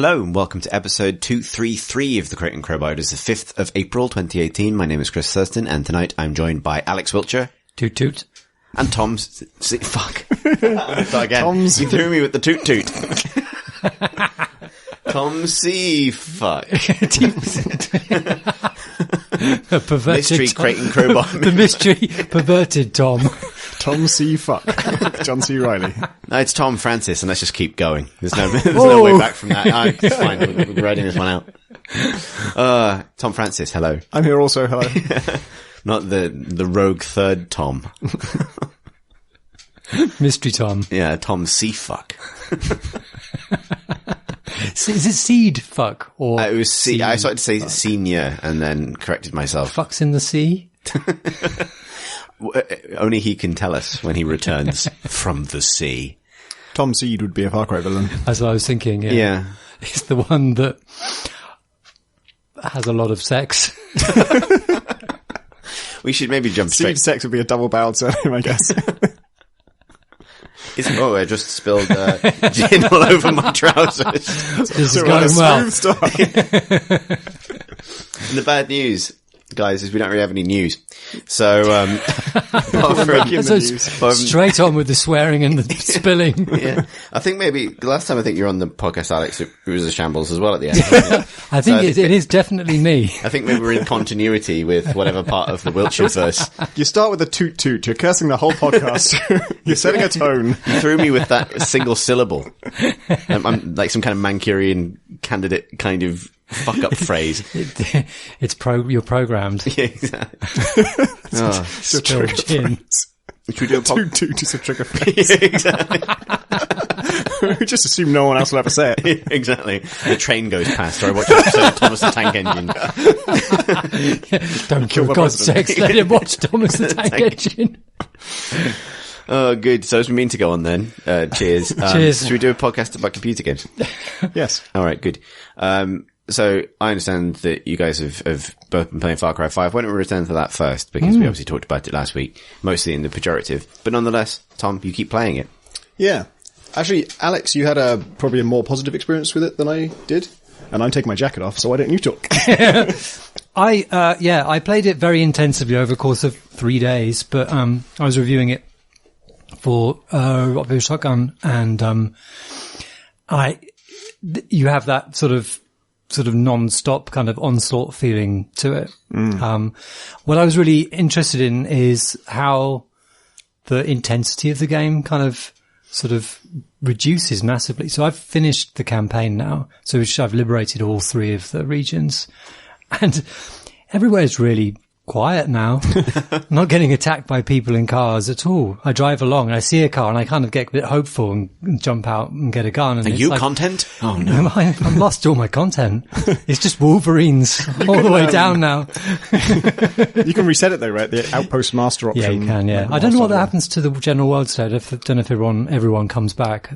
Hello and welcome to episode 233 of the Crate and Crowbar. It is the 5th of April 2018. My name is Chris Thurston and tonight I'm joined by Alex Wiltshire. Toot toot. And Tom fuck. Again. You threw me with the toot toot. Tom C. Fuck. A perverted Mystery Tom. Crate and Crowbar. The mystery perverted Tom. Tom C. Fuck. John C. Reilly. No, it's Tom Francis, and let's just keep going. There's no way back from that. It's fine. We're writing this one out. Tom Francis, hello. I'm here also, hello. Not the rogue third Tom. Mystery Tom. Yeah, Tom C. Fuck. Is it seed fuck or It was C. I started to say fuck? senior and then corrected myself. Fucks in the sea? Only he can tell us when he returns from the sea. Tom Seed would be a Far Cry villain. That's what I was thinking, yeah. Yeah. It's the one that has a lot of sex. We should maybe jump straight. Seed Sex would be a double-barreled surname, I guess. I just spilled gin all over my trousers. This is going well. Smooth start. And the bad news, guys, is we don't really have any news. So, Straight on with the swearing and the spilling. yeah, I think maybe the last time I think you were on the podcast, Alex, it was a shambles as well at the end. I think it is definitely me. I think maybe we're in continuity with whatever part of the Wiltshire verse. You start with a toot toot. You're cursing the whole podcast. You're setting a tone. You threw me with that single syllable. I'm like some kind of Mancurian candidate kind of fuck up phrase. You're programmed. Yeah, exactly. Oh, Spill gin. should we do a Toot toot is a trigger phrase. Yeah, exactly. We just assume no one else will ever say it. Exactly. The train goes past, or I watch an episode of Thomas the Tank Engine. Don't Kill for the God's president. sakes, let him watch Thomas the Tank Engine. Oh, good. So as we mean to go on then, cheers. Cheers. Should we do a podcast about computer games? Yes. All right, good. So I understand that you guys have both been playing Far Cry 5. Why don't we return to that first? Because we obviously talked about it last week, mostly in the pejorative. But nonetheless, Tom, you keep playing it. Yeah. Actually, Alex, you had probably a more positive experience with it than I did. And I'm taking my jacket off, so why don't you talk? I played it very intensively over the course of 3 days, but I was reviewing it for Rockville Shotgun, and you have that sort of non-stop kind of onslaught feeling to it. What I was really interested in is how the intensity of the game kind of sort of reduces massively. So I've finished the campaign now, so I've liberated all 3 of the regions, and everywhere is really quiet now. I'm not getting attacked by people in cars at all. I drive along and I see a car and I kind of get a bit hopeful and jump out and get a gun. And Are it's you like, content? Oh no. I've lost all my content. It's just Wolverines all the way down now. You can reset it though, right? The Outpost Master option. Yeah, you can, yeah. I don't know what that happens to the general world state. I don't know if everyone comes back.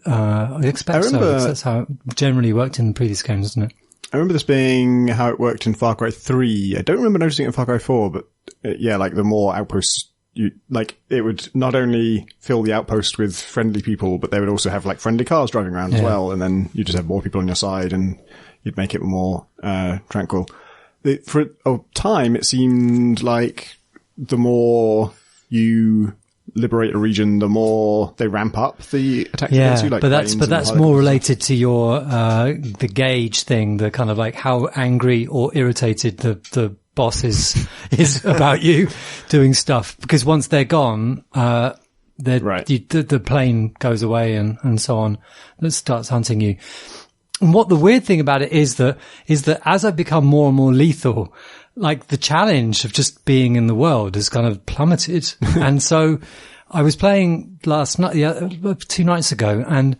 I expect so. That's how it generally worked in the previous games, isn't it? I remember this being how it worked in Far Cry 3. I don't remember noticing it in Far Cry 4, but like the more outposts it would not only fill the outpost with friendly people, but they would also have like friendly cars driving around as well. And then you just have more people on your side and you'd make it more, tranquil. For a time, it seemed like the more you liberate a region, the more they ramp up the attacks against you. Like but that's more related to your the gauge thing, the kind of like how angry or irritated the boss is about you doing stuff. Because once they're gone, the plane goes away and so on. It starts hunting you. And what the weird thing about it is that as I become more and more lethal, like the challenge of just being in the world has kind of plummeted. And so I was playing last night, 2 nights ago, and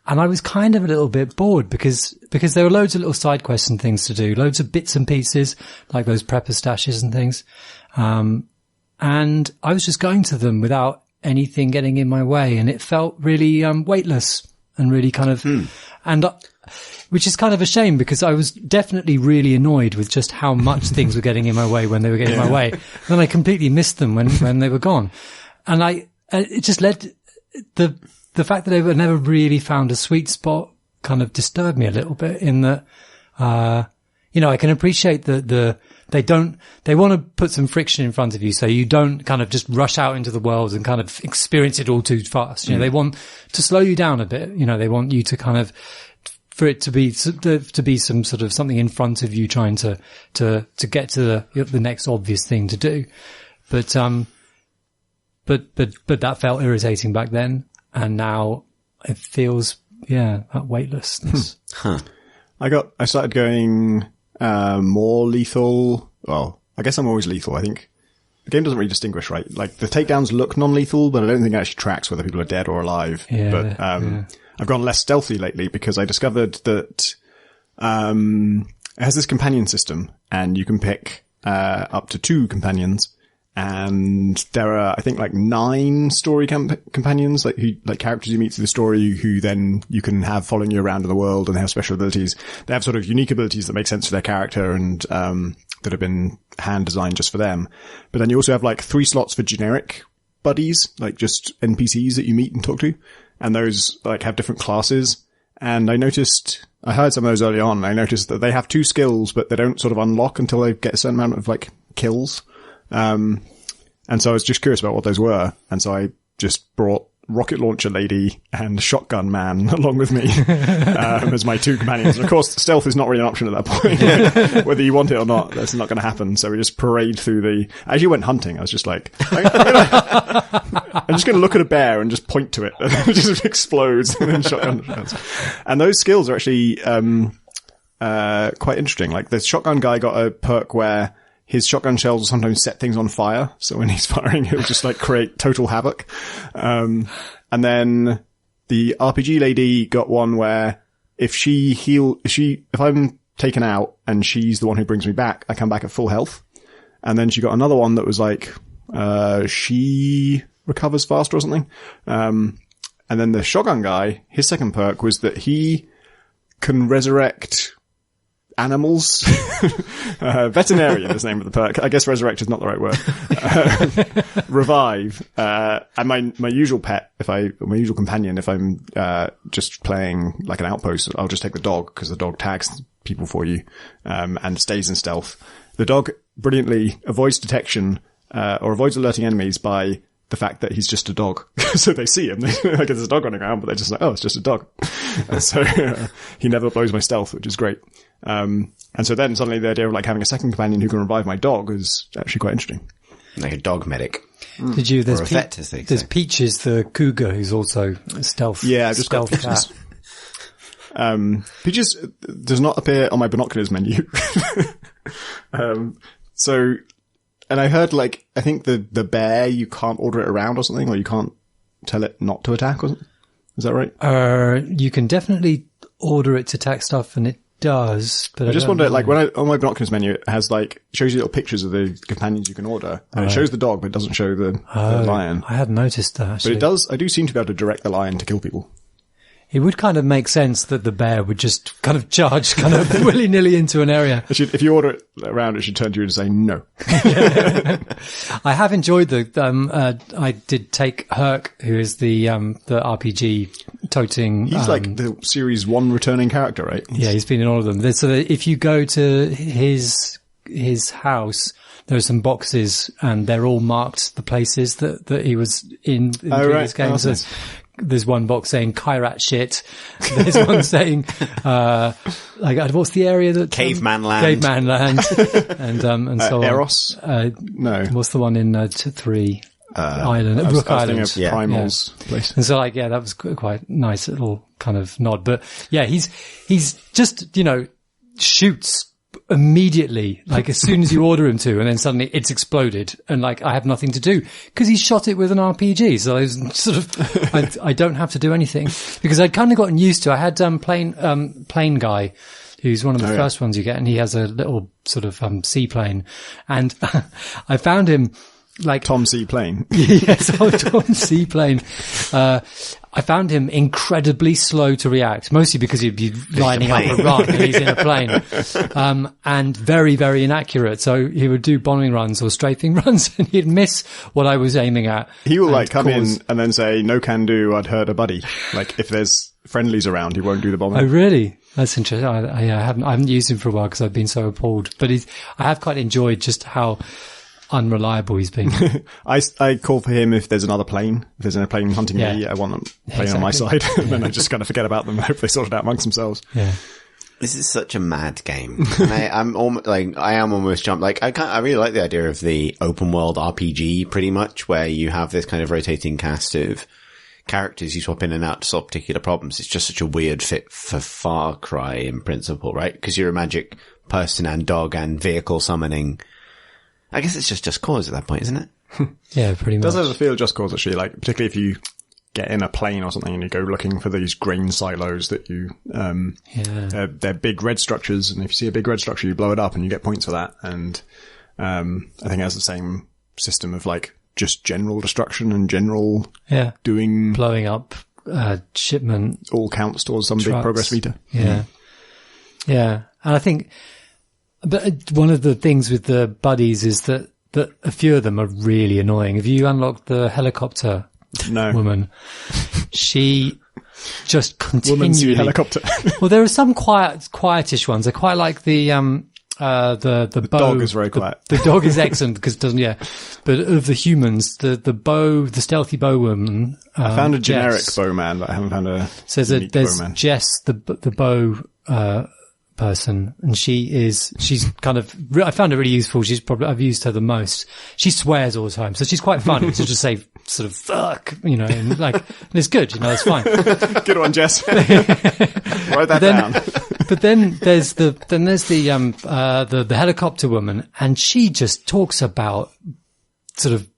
I was kind of a little bit bored because there were loads of little side quests and things to do, loads of bits and pieces, like those prepper stashes and things. And I was just going to them without anything getting in my way, and it felt really weightless and really kind of, which is kind of a shame because I was definitely really annoyed with just how much things were getting in my way when they were getting in my way. And then I completely missed them when they were gone. And it just led the fact that I never really found a sweet spot kind of disturbed me a little bit in that, I can appreciate that they want to put some friction in front of you so you don't kind of just rush out into the world and kind of experience it all too fast. They want to slow you down a bit. They want you to kind of, for it to be some sort of something in front of you trying to get to the next obvious thing to do. But that felt irritating back then. And now it feels, that weightlessness. I started going, more lethal. Well, I guess I'm always lethal. I think the game doesn't really distinguish, right? Like the takedowns look non-lethal, but I don't think it actually tracks whether people are dead or alive. I've gone less stealthy lately because I discovered that, it has this companion system and you can pick, up to 2 companions. And there are, I think, like 9 story companions, like characters you meet through the story who then you can have following you around in the world, and they have special abilities. They have sort of unique abilities that make sense for their character and, that have been hand designed just for them. But then you also have like 3 slots for generic buddies, like just NPCs that you meet and talk to. And those like have different classes. And I heard some of those early on, and I noticed that they have 2 skills, but they don't sort of unlock until they get a certain amount of like kills. And so I was just curious about what those were. And so I just brought rocket launcher lady and shotgun man along with me, as my 2 companions. And of course, stealth is not really an option at that point. Whether you want it or not, that's not going to happen. So we just parade through I actually went hunting. I was just like, I'm just going to look at a bear and just point to it. And it just explodes and then shotgun shots. And those skills are actually, quite interesting. Like the shotgun guy got a perk where his shotgun shells will sometimes set things on fire. So when he's firing, it'll just like create total havoc. And then the RPG lady got one where if I'm taken out and she's the one who brings me back, I come back at full health. And then she got another one that was like, she recovers faster or something. And then the shotgun guy, his second perk was that he can resurrect animals. Veterinarian is the name of the perk. I guess resurrect is not the right word. Revive. And my usual pet, my usual companion, if I'm, just playing like an outpost, I'll just take the dog because the dog tags people for you, and stays in stealth. The dog brilliantly avoids detection, or avoids alerting enemies by the fact that he's just a dog. So they see him, like there's a dog running around, but they're just like, oh, it's just a dog. So he never blows my stealth, which is great. And so then suddenly the idea of like having a second companion who can revive my dog is actually quite interesting. Like a dog medic. Did you, or a vet, as they say. There's Peaches, the cougar, who's also a stealth. Yeah, I've just got cat. Peaches does not appear on my binoculars menu. And I heard like, I think the bear, you can't order it around or something, or you can't tell it not to attack or something. Is that right? You can definitely order it to attack stuff, and it does, but I just wonder, like, on my binoculars menu, it has like, shows you little pictures of the companions you can order, and it shows the dog, but it doesn't show the lion. I hadn't noticed that, actually. But I do seem to be able to direct the lion to kill people. It would kind of make sense that the bear would just kind of charge kind of willy-nilly into an area. If you order it around, it should turn to you and say no. I have enjoyed I did take Herc, who is the RPG toting. He's like the series 1 returning character, right? Yeah, he's been in all of them. So that if you go to his house, there are some boxes and they're all marked the places that he was in previous games. Nice. There's one box saying Kairat shit. There's one saying, what's the area that? Caveman Land. Caveman Land. and so on. Eros? No. What's the one in 3? Island. Brook Island. Primal's place. And so that was quite nice little kind of nod. But yeah, he's just, shoots immediately, like as soon as you order him to, and then suddenly it's exploded, and like I have nothing to do because he shot it with an RPG. So I was sort of, I don't have to do anything because I'd kind of gotten used to. I had plane guy, who's one of the first ones you get, and he has a little sort of seaplane, and I found him like Tom Seaplane. Yes, Tom Seaplane. I found him incredibly slow to react, mostly because he'd be lining up a run and he's in a plane. And very, very inaccurate. So he would do bombing runs or strafing runs and he'd miss what I was aiming at. He will like come in and then say, no can do, I'd hurt a buddy. Like if there's friendlies around, he won't do the bombing. Oh, really? That's interesting. I haven't used him for a while because I've been so appalled. But I have quite enjoyed just how unreliable he's been. I call for him if there's another plane. If there's a plane hunting me, I want a plane on my side. And then I just kind of forget about them and hope they sort it out amongst themselves. Yeah. This is such a mad game. And I am almost jumped. Like, I really like the idea of the open world RPG pretty much, where you have this kind of rotating cast of characters you swap in and out to solve particular problems. It's just such a weird fit for Far Cry in principle, right? Because you're a magic person and dog and vehicle summoning. I guess it's just Cause at that point, isn't it? Yeah, pretty much. Does have a feel Just Cause actually, like, particularly if you get in a plane or something and you go looking for these grain silos that you, they're big red structures, and if you see a big red structure, you blow it up and you get points for that. And, I think it has the same system of like just general destruction and general doing blowing up, shipment. All counts towards some trucks. big progress meter. Yeah. Yeah. And I think, but one of the things with the buddies is that a few of them are really annoying. Have you unlocked the helicopter woman? She just continually helicopter. Well, there are some quietish ones. I quite like the bow. Dog is very quiet. The dog is excellent because it doesn't, but of the humans, the stealthy bow woman. I found a generic Jess. bowman, but I haven't found a There's bowman. Jess, the bow, person, and she's kind of, I found her really useful. I've used her the most. She swears all the time, so she's quite funny to just say sort of fuck, and like, and it's good, it's fine. Good one, Jess. Write that down. But then there's the helicopter woman, and she just talks about sort of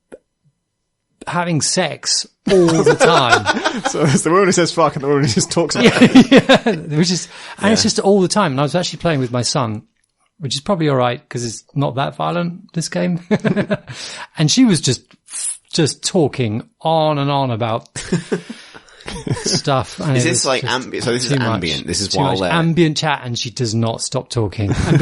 having sex all the time. So it's the woman who says fuck and the woman who just talks about it. It's just all the time. And I was actually playing with my son, which is probably all right because it's not that violent, this game. And she was just talking on and on about stuff. And is this like ambient? So this is ambient. This is while they're ambient chat, and she does not stop talking. And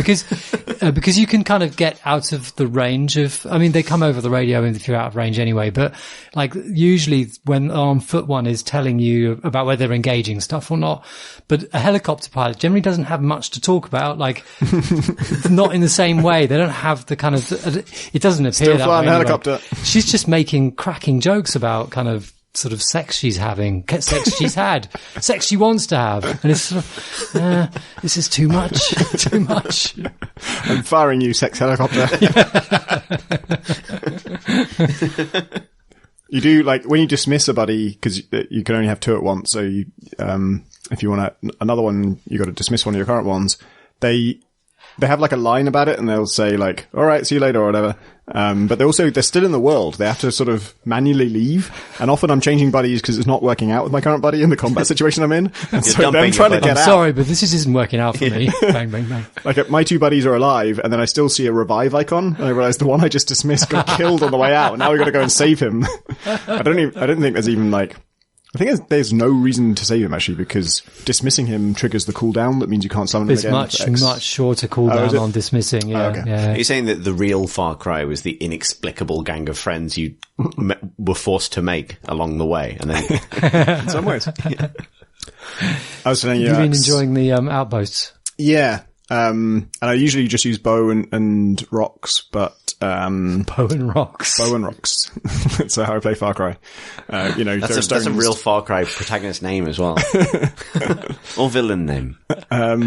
because you can kind of get out of the range of, I mean, they come over the radio if you're out of range anyway, but like usually when on foot one is telling you about whether they're engaging stuff or not. But a helicopter pilot generally doesn't have much to talk about, like not in the same way. They don't have the kind of, it doesn't appear Still that flying way. Helicopter. She's just making cracking jokes about kind of sort of sex she's having, sex she's had, sex she wants to have. And it's sort of, this is too much, too much. I'm firing you, sex helicopter. You do, like, when you dismiss a buddy, because you can only have two at once, so you, if you want another one, you got to dismiss one of your current ones. They have like a line about it, and they'll say like, all right, see you later or whatever. But they're still in the world. They have to sort of manually leave. And often I'm changing buddies because it's not working out with my current buddy in the combat situation I'm in. And so I'm trying to get out. Sorry, but this isn't working out for me. Bang, bang, bang. Like my two buddies are alive, and then I still see a revive icon, and I realize the one I just dismissed got killed on the way out, and now we got to go and save him. I don't think there's even like, I think there's no reason to save him actually, because dismissing him triggers the cooldown. That means you can't summon him again. It's much shorter cooldown on dismissing. Yeah, okay. yeah. You're saying that the real Far Cry was the inexplicable gang of friends you were forced to make along the way, and then in some ways. Yeah. I was telling you, you've been enjoying the outposts. Yeah. And I usually just use bow and rocks, but, bow and rocks. That's how I play Far Cry. That's a real Far Cry protagonist name as well. Or villain name. But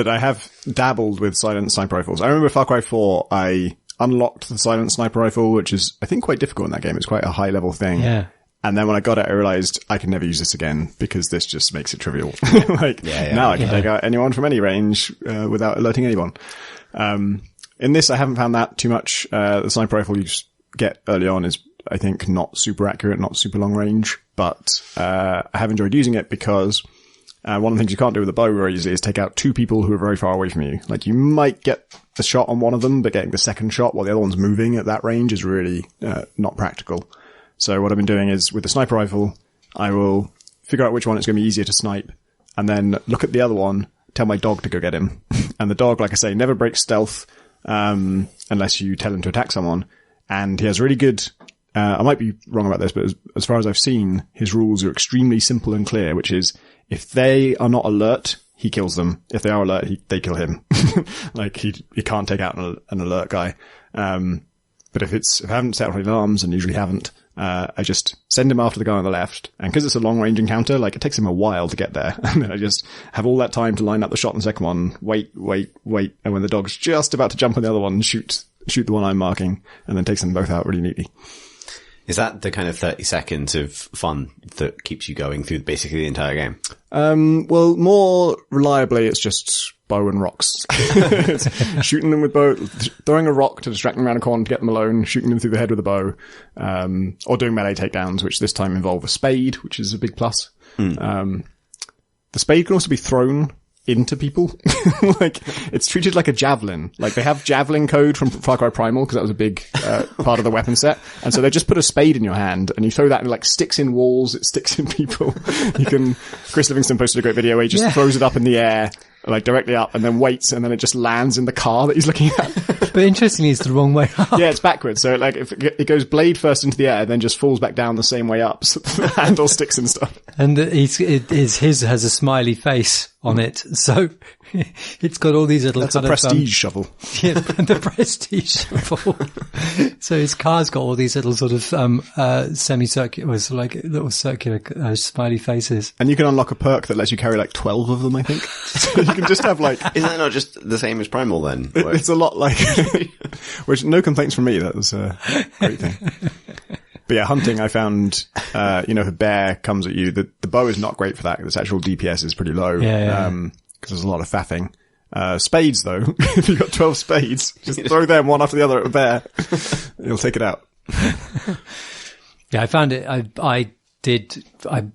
I have dabbled with silent sniper rifles. I remember Far Cry 4, I unlocked the silent sniper rifle, which is, I think, quite difficult in that game. It's quite a high level thing. Yeah. And then when I got it, I realized I can never use this again because this just makes it trivial. Now I can take out anyone from any range, without alerting anyone. In this, I haven't found that too much. The sniper rifle you just get early on is, I think, not super accurate, not super long range, but, I have enjoyed using it because, one of the things you can't do with the bow very easily is take out two people who are very far away from you. Like, you might get a shot on one of them, but getting the second shot while the other one's moving at that range is really, not practical. So what I've been doing is, with the sniper rifle, I will figure out which one it's going to be easier to snipe, and then look at the other one, tell my dog to go get him. And the dog, like I say, never breaks stealth, unless you tell him to attack someone. And he has really good, I might be wrong about this, but as far as I've seen, his rules are extremely simple and clear, which is if they are not alert, he kills them. If they are alert, they kill him. Like he can't take out an alert guy. But if I haven't set off any alarms, and usually haven't, I just send him after the guy on the left. And because it's a long range encounter, like it takes him a while to get there. And then I just have all that time to line up the shot on the second one, wait. And when the dog's just about to jump on the other one, shoot the one I'm marking, and then takes them both out really neatly. Is that the kind of 30 seconds of fun that keeps you going through basically the entire game? Well, more reliably, it's just bow and rocks. It's shooting them with bow, throwing a rock to distract them around a corner to get them alone, shooting them through the head with a bow, or doing melee takedowns, which this time involve a spade, which is a big plus. The spade can also be thrown into people. Like, it's treated like a javelin. Like, they have javelin code from Far Cry Primal, because that was a big part of the weapon set. And so they just put a spade in your hand, and you throw that, and it like sticks in walls, it sticks in people. Chris Livingston posted a great video where he just throws it up in the air, like directly up, and then waits, and then it just lands in the car that he's looking at. But interestingly, it's the wrong way up. Yeah, it's backwards. So like, if it goes blade first into the air, then just falls back down the same way up. So the handle sticks and stuff. And his has a smiley face on it. So it's got all these little That's a prestige shovel. Yeah, the prestige shovel. So his car's got all these little sort of, semicircular, like little circular, smiley faces. And you can unlock a perk that lets you carry like 12 of them, I think. So you can just have like... Isn't that not just the same as Primal then? It's a lot like... Which, no complaints from me. That was a great thing. But yeah, hunting, I found, if a bear comes at you, the bow is not great for that. Its actual DPS is pretty low. Because there's a lot of faffing. Spades though, if you've got 12 spades, just throw them one after the other at a bear. You'll take it out. Yeah, I found it, I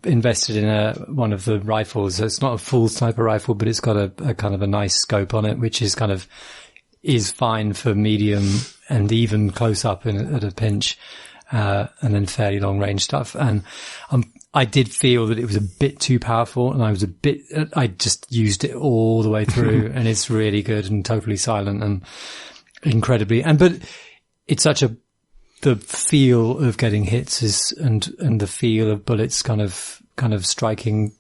invested in one of the rifles. It's not a full sniper rifle, but it's got a kind of a nice scope on it, which is fine for medium and even close up at a pinch, and then fairly long range stuff. And, I did feel that it was a bit too powerful, and I just used it all the way through, and it's really good and totally silent and incredibly, but it's such the feel of getting hits and the feel of bullets kind of striking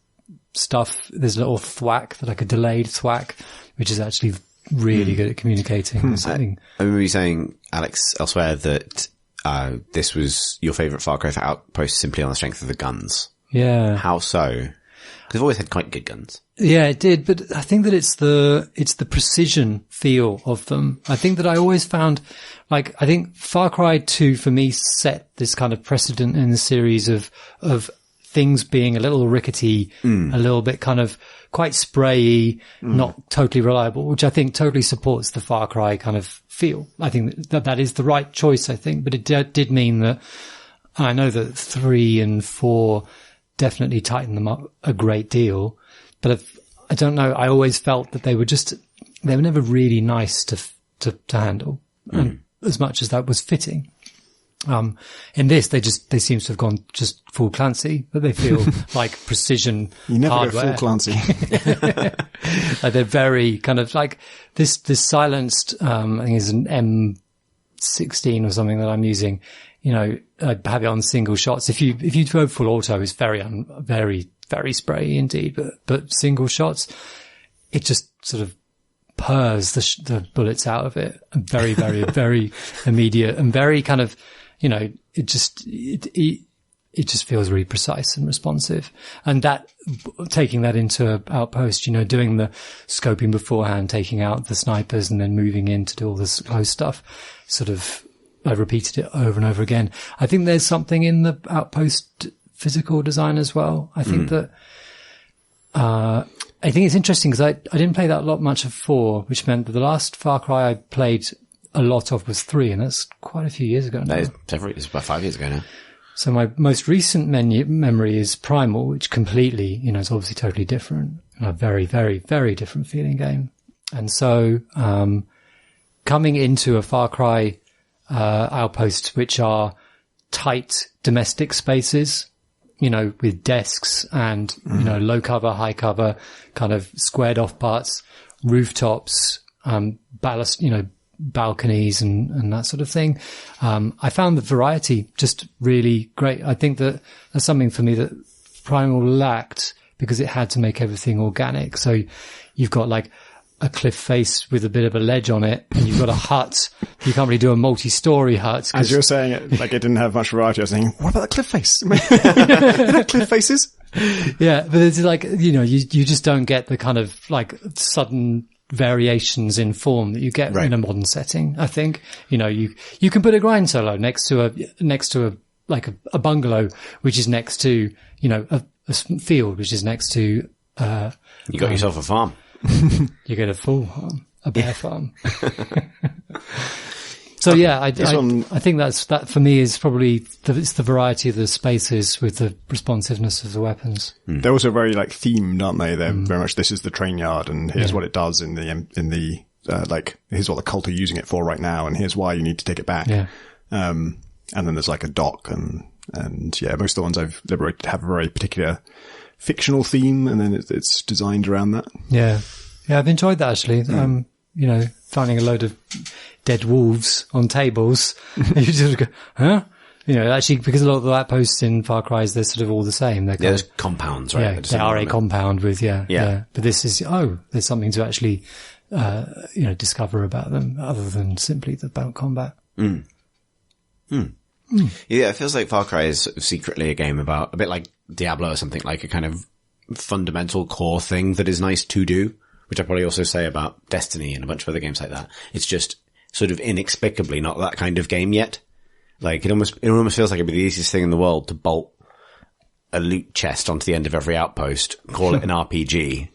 stuff. There's a little thwack, like a delayed thwack, which is actually really good at communicating. I remember you saying, Alex, elsewhere that this was your favourite Far Cry for Outpost simply on the strength of the guns. Yeah. How so? Because I've always had quite good guns. Yeah, it did, but I think that it's the precision feel of them. I think that I always found, I think Far Cry 2 for me set this kind of precedent in the series of things being a little rickety, a little bit kind of quite sprayy, not totally reliable, which I think totally supports the Far Cry kind of feel. I think that is the right choice, I think, but it did mean that I know that 3 and 4 definitely tightened them up a great deal, but I don't know. I always felt that they were never really nice to handle, and as much as that was fitting. In this, they seem to have gone just full Clancy, but they feel like precision You never hardware. go full Clancy. They're very kind of like this silenced, I think it's an M16 or something that I'm using. I have it on single shots. If you go full auto, it's very, very, very sprayy indeed, but single shots, it just sort of purrs the bullets out of it. And very, very, very immediate and very kind of, it just feels really precise and responsive. And that, taking that into Outpost, doing the scoping beforehand, taking out the snipers and then moving in to do all this close stuff, sort of, I've repeated it over and over again. I think there's something in the Outpost physical design as well. I think that, I think it's interesting because I didn't play that much of 4, which meant that the last Far Cry I played a lot of was 3, and that's quite a few years ago now. It's about 5 years ago now. So my most recent memory is Primal, which completely, is obviously totally different. A very, very, very different feeling game. And so, coming into a Far Cry, Outposts, which are tight domestic spaces, with desks and, low cover, high cover, kind of squared off parts, rooftops, ballast, balconies and that sort of thing. I found the variety just really great. I think that that's something for me that Primal lacked because it had to make everything organic. So you've got like a cliff face with a bit of a ledge on it, and you've got a hut. You can't really do a multi-story hut. As you're saying it, like it didn't have much variety, I was thinking, what about the cliff face? It had cliff faces? Yeah, but it's like, you just don't get the kind of like sudden variations in form that you get in a modern setting. I think, you can put a grind solo next to a bungalow, which is next to, a field, which is next to, you got yourself a farm. You get a full farm, a bear farm. So yeah, I think that for me is probably it's the variety of the spaces with the responsiveness of the weapons. They're also very like themed, aren't they? They're very much, this is the train yard and here's what it does in the like, here's what the cult are using it for right now and here's why you need to take it back. Yeah. And then there's like a dock and yeah, most of the ones I've liberated have a very particular fictional theme and then it's designed around that. Yeah. Yeah, I've enjoyed that actually. Finding a load of dead wolves on tables. You just go, huh? Actually, because a lot of the outposts in Far Cry, they're sort of all the same. They're there's compounds, right? Yeah, they are a compound with, yeah. But this is, there's something to actually, discover about them other than simply the bout combat. Yeah, it feels like Far Cry is secretly a game about, a bit like Diablo or something, like a kind of fundamental core thing that is nice to do, which I probably also say about Destiny and a bunch of other games like that. It's just sort of inexplicably not that kind of game yet. Like, it almost feels like it'd be the easiest thing in the world to bolt a loot chest onto the end of every outpost, call it an RPG,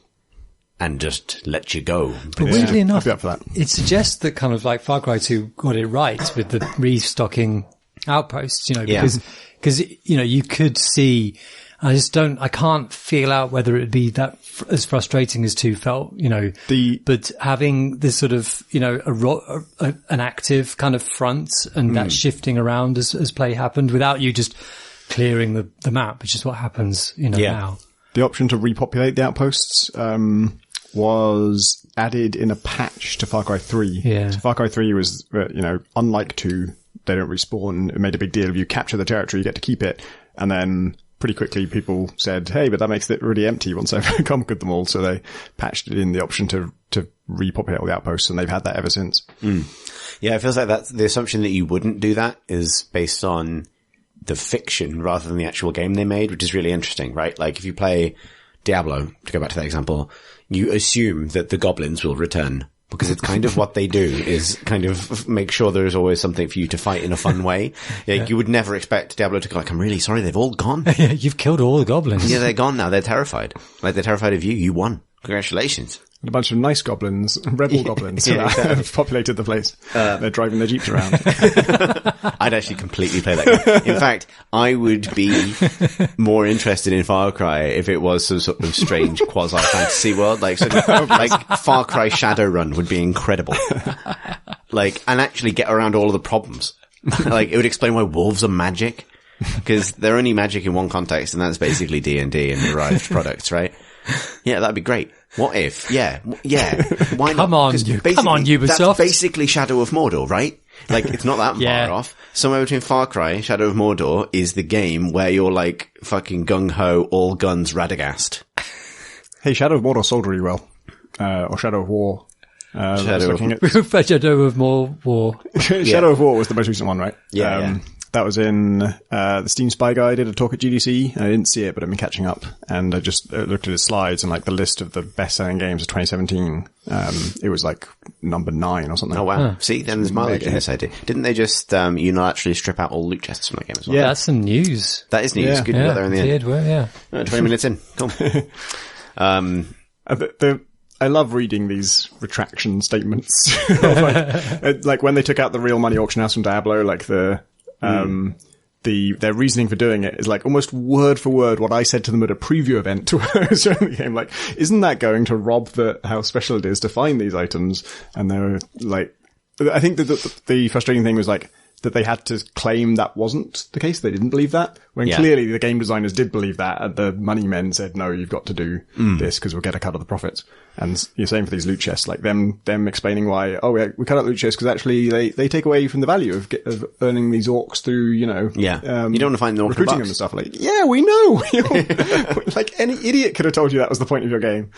and just let you go. But weirdly enough, I'd be up for that. It suggests that kind of like Far Cry 2 got it right with the restocking outposts, because you could see, I can't feel out whether it would be that as frustrating as 2 felt, but having this sort of, an active kind of front and that shifting around as play happened without you just clearing the map, which is what happens, now. The option to repopulate the outposts, was added in a patch to Far Cry 3. Yeah. So Far Cry 3 was, unlike 2, they don't respawn. It made a big deal of you capture the territory, you get to keep it. And then pretty quickly people said, hey, but that makes it really empty once I've conquered them all. So they patched it in the option to repopulate all the outposts, and they've had that ever since. Yeah, it feels like that's the assumption that you wouldn't do that is based on the fiction rather than the actual game they made, which is really interesting, right? Like if you play Diablo, to go back to that example, you assume that the goblins will return because it's kind of what they do is kind of make sure there's always something for you to fight in a fun way. Like, you would never expect Diablo to go like, I'm really sorry, they've all gone. You've killed all the goblins. Yeah, they're gone now. They're terrified. Like, they're terrified of you. You won. Congratulations. And a bunch of nice goblins, rebel goblins, have populated the place. They're driving their jeeps around. I'd actually completely play that game. In fact, I would be more interested in Far Cry if it was some sort of strange quasi-fantasy world. Like Far Cry Shadowrun would be incredible. And actually get around all of the problems. It would explain why wolves are magic. Because they're only magic in one context, and that's basically D&D and derived products, right? Yeah, that'd be great. What if? Yeah. Why not? Come on, Ubisoft. That's basically Shadow of Mordor, right? It's not that far off. Somewhere between Far Cry and Shadow of Mordor is the game where you're like fucking gung-ho, all guns, Radagast. Hey, Shadow of Mordor sold really well. Or Shadow of War. Shadow of War. Shadow of War was the most recent one, right? Yeah. That was in the Steam Spy Guy did a talk at GDC. I didn't see it, but I've been catching up. And I just looked at his slides and the list of the best-selling games of 2017. It was number 9 or something. Oh, wow. Huh. See, then there's mileage in this idea. Didn't they just unilaterally strip out all loot chests from that game as well? Yeah, that's some news. That is news. Yeah. Good to get there in the end. Yeah. 20 minutes in. Cool. I love reading these retraction statements. When they took out the real money auction house from Diablo, their reasoning for doing it is almost word for word what I said to them at a preview event when I was showing the game. Isn't that going to rob how special it is to find these items? And they were I think that the frustrating thing was that they had to claim that wasn't the case. They didn't believe that, when clearly the game designers did believe that, and the money men said, no, you've got to do this because we'll get a cut of the profits. And you're saying for these loot chests, like them explaining why, we cut out loot chests because actually they take away from the value of earning these orcs through, you know, you don't want to find the recruiting them and stuff. Like, yeah, we know. Like any idiot could have told you that was the point of your game.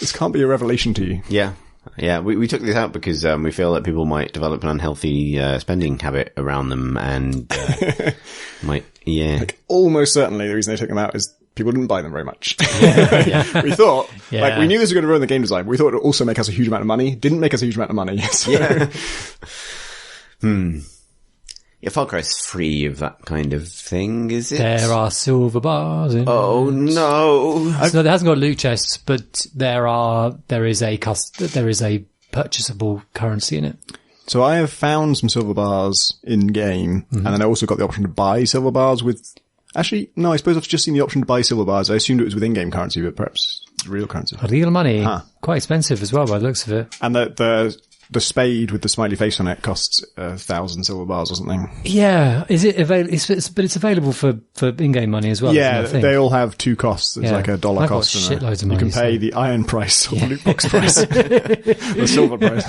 This can't be a revelation to you. Yeah. Yeah, we took this out because we feel that people might develop an unhealthy spending habit around them, and like almost certainly the reason they took them out is people didn't buy them very much. We thought, like, we knew this was going to ruin the game design, but we thought it would also make us a huge amount of money. Didn't make us a huge amount of money. So. Yeah, Far Cry's free of that kind of thing, is it? There are silver bars in Oh, it. No. So it hasn't got loot chests, but there is a purchasable currency in it. So I have found some silver bars in game, and then I also got the option to buy silver bars with. Actually, no, I suppose I've just seen the option to buy silver bars. I assumed it was with in-game currency, but perhaps it's real currency. Real money. Quite expensive as well by the looks of it. And the spade with the smiley face on it costs 1,000 silver bars or something. Yeah. Is it available? But it's available for in-game money as well. Yeah, they all have two costs. There's like $1 I've cost. Got shitloads of money. You can pay the iron price or the loot box price. The silver price.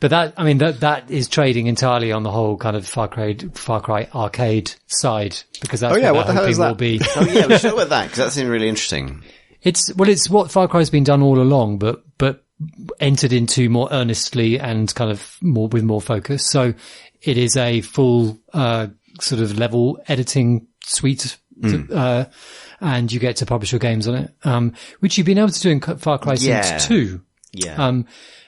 But that is trading entirely on the whole kind of Far Cry arcade side, because that's what the hell is that? Will be. We should talk about that, because that seemed really interesting. It's what Far Cry's been done all along, but entered into more earnestly and kind of with more focus. So it is a full, sort of level editing suite, and you get to publish your games on it, which you've been able to do in Far Cry since 2. Yeah.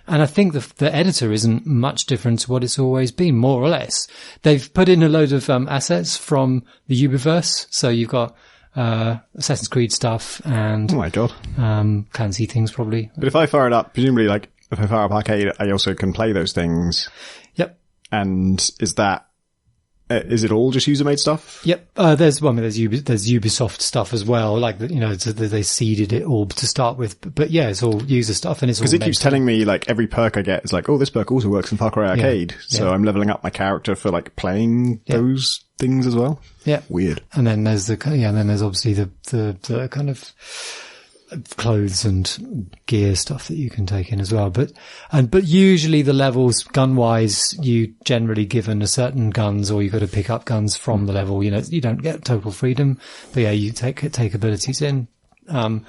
And I think the editor isn't much different to what it's always been, more or less. They've put in a load of assets from the Ubiverse, so you've got Assassin's Creed stuff and oh my god, Clancy things probably. But if I fire it up, presumably, like if I fire up arcade, I also can play those things. Yep. And is it all just user-made stuff? Yep. There's Ubisoft stuff as well. Like, they seeded it all to start with. But yeah, it's all user stuff, and it's all because it keeps telling me, like, every perk I get is like, oh, this perk also works in Far Cry Arcade. So I'm leveling up my character for like playing those things as well. Yeah. Weird. And then there's obviously the kind of clothes and gear stuff that you can take in as well. But usually the levels, gun-wise, you generally given a certain guns, or you got to pick up guns from the level. You don't get total freedom, but yeah, you take abilities in. And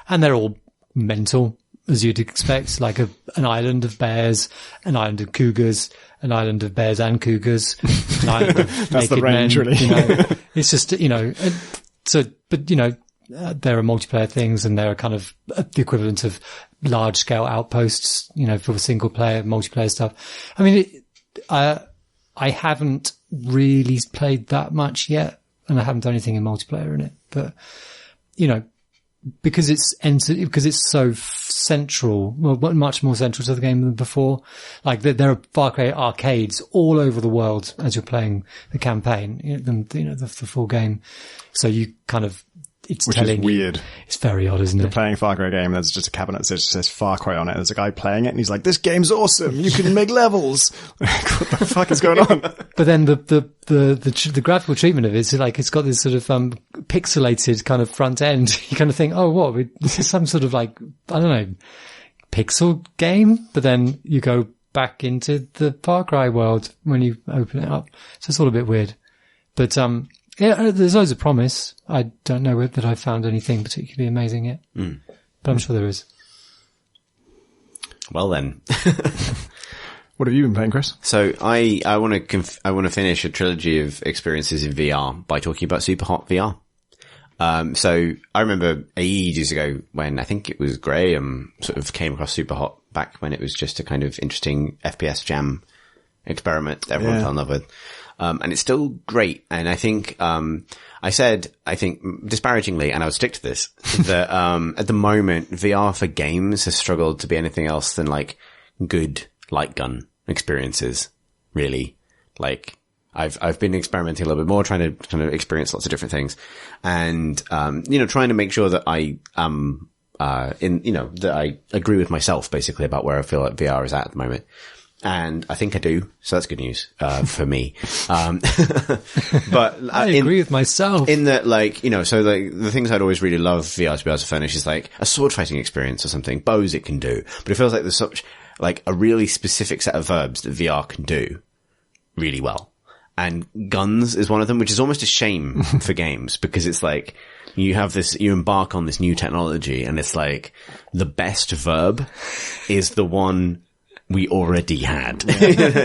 they're all mental, as you'd expect, like an island of bears, an island of cougars, an island of bears and cougars, an island of that's naked the range, men, really. It's just, there are multiplayer things, and there are kind of the equivalent of large scale outposts, for single player, multiplayer stuff. I mean, I haven't really played that much yet, and I haven't done anything in multiplayer in it, but, because it's so central, much more central to the game than before. Like there are Far Cry arcades all over the world as you're playing the campaign, the full game. So you kind of, which is weird. It's very odd, isn't it? You're playing a Far Cry game, and there's just a cabinet that says Far Cry on it. There's a guy playing it, and he's like, "This game's awesome! You can make levels." What the fuck is going on? But then the graphical treatment of it is like it's got this sort of pixelated kind of front end. You kind of think, "Oh, what? This is some sort of like, I don't know, pixel game." But then you go back into the Far Cry world when you open it up, so it's all a bit weird. But yeah, there's loads of promise. I don't know that I've found anything particularly amazing yet, but I'm sure there is. Well then. What have you been playing, Chris? So I want to finish a trilogy of experiences in VR by talking about Superhot VR. So I remember ages ago when I think it was Graham sort of came across Superhot back when it was just a kind of interesting FPS jam experiment that everyone fell in love with. And it's still great. And I think, I think disparagingly, and I would stick to this, that, at the moment, VR for games has struggled to be anything else than like good light gun experiences, really. Like, I've been experimenting a little bit more, trying to kind of experience lots of different things. And, trying to make sure that I, that I agree with myself basically about where I feel like VR is at the moment. And I think I do. So that's good news, for me. But I agree with myself. In that, like, you know, so like the things I'd always really love VR to be able to furnish is like a sword fighting experience or something. Bows it can do. But it feels like there's such, like, a really specific set of verbs that VR can do really well. And guns is one of them, which is almost a shame for games, because it's like, you embark on this new technology and it's like, the best verb is the one we already had.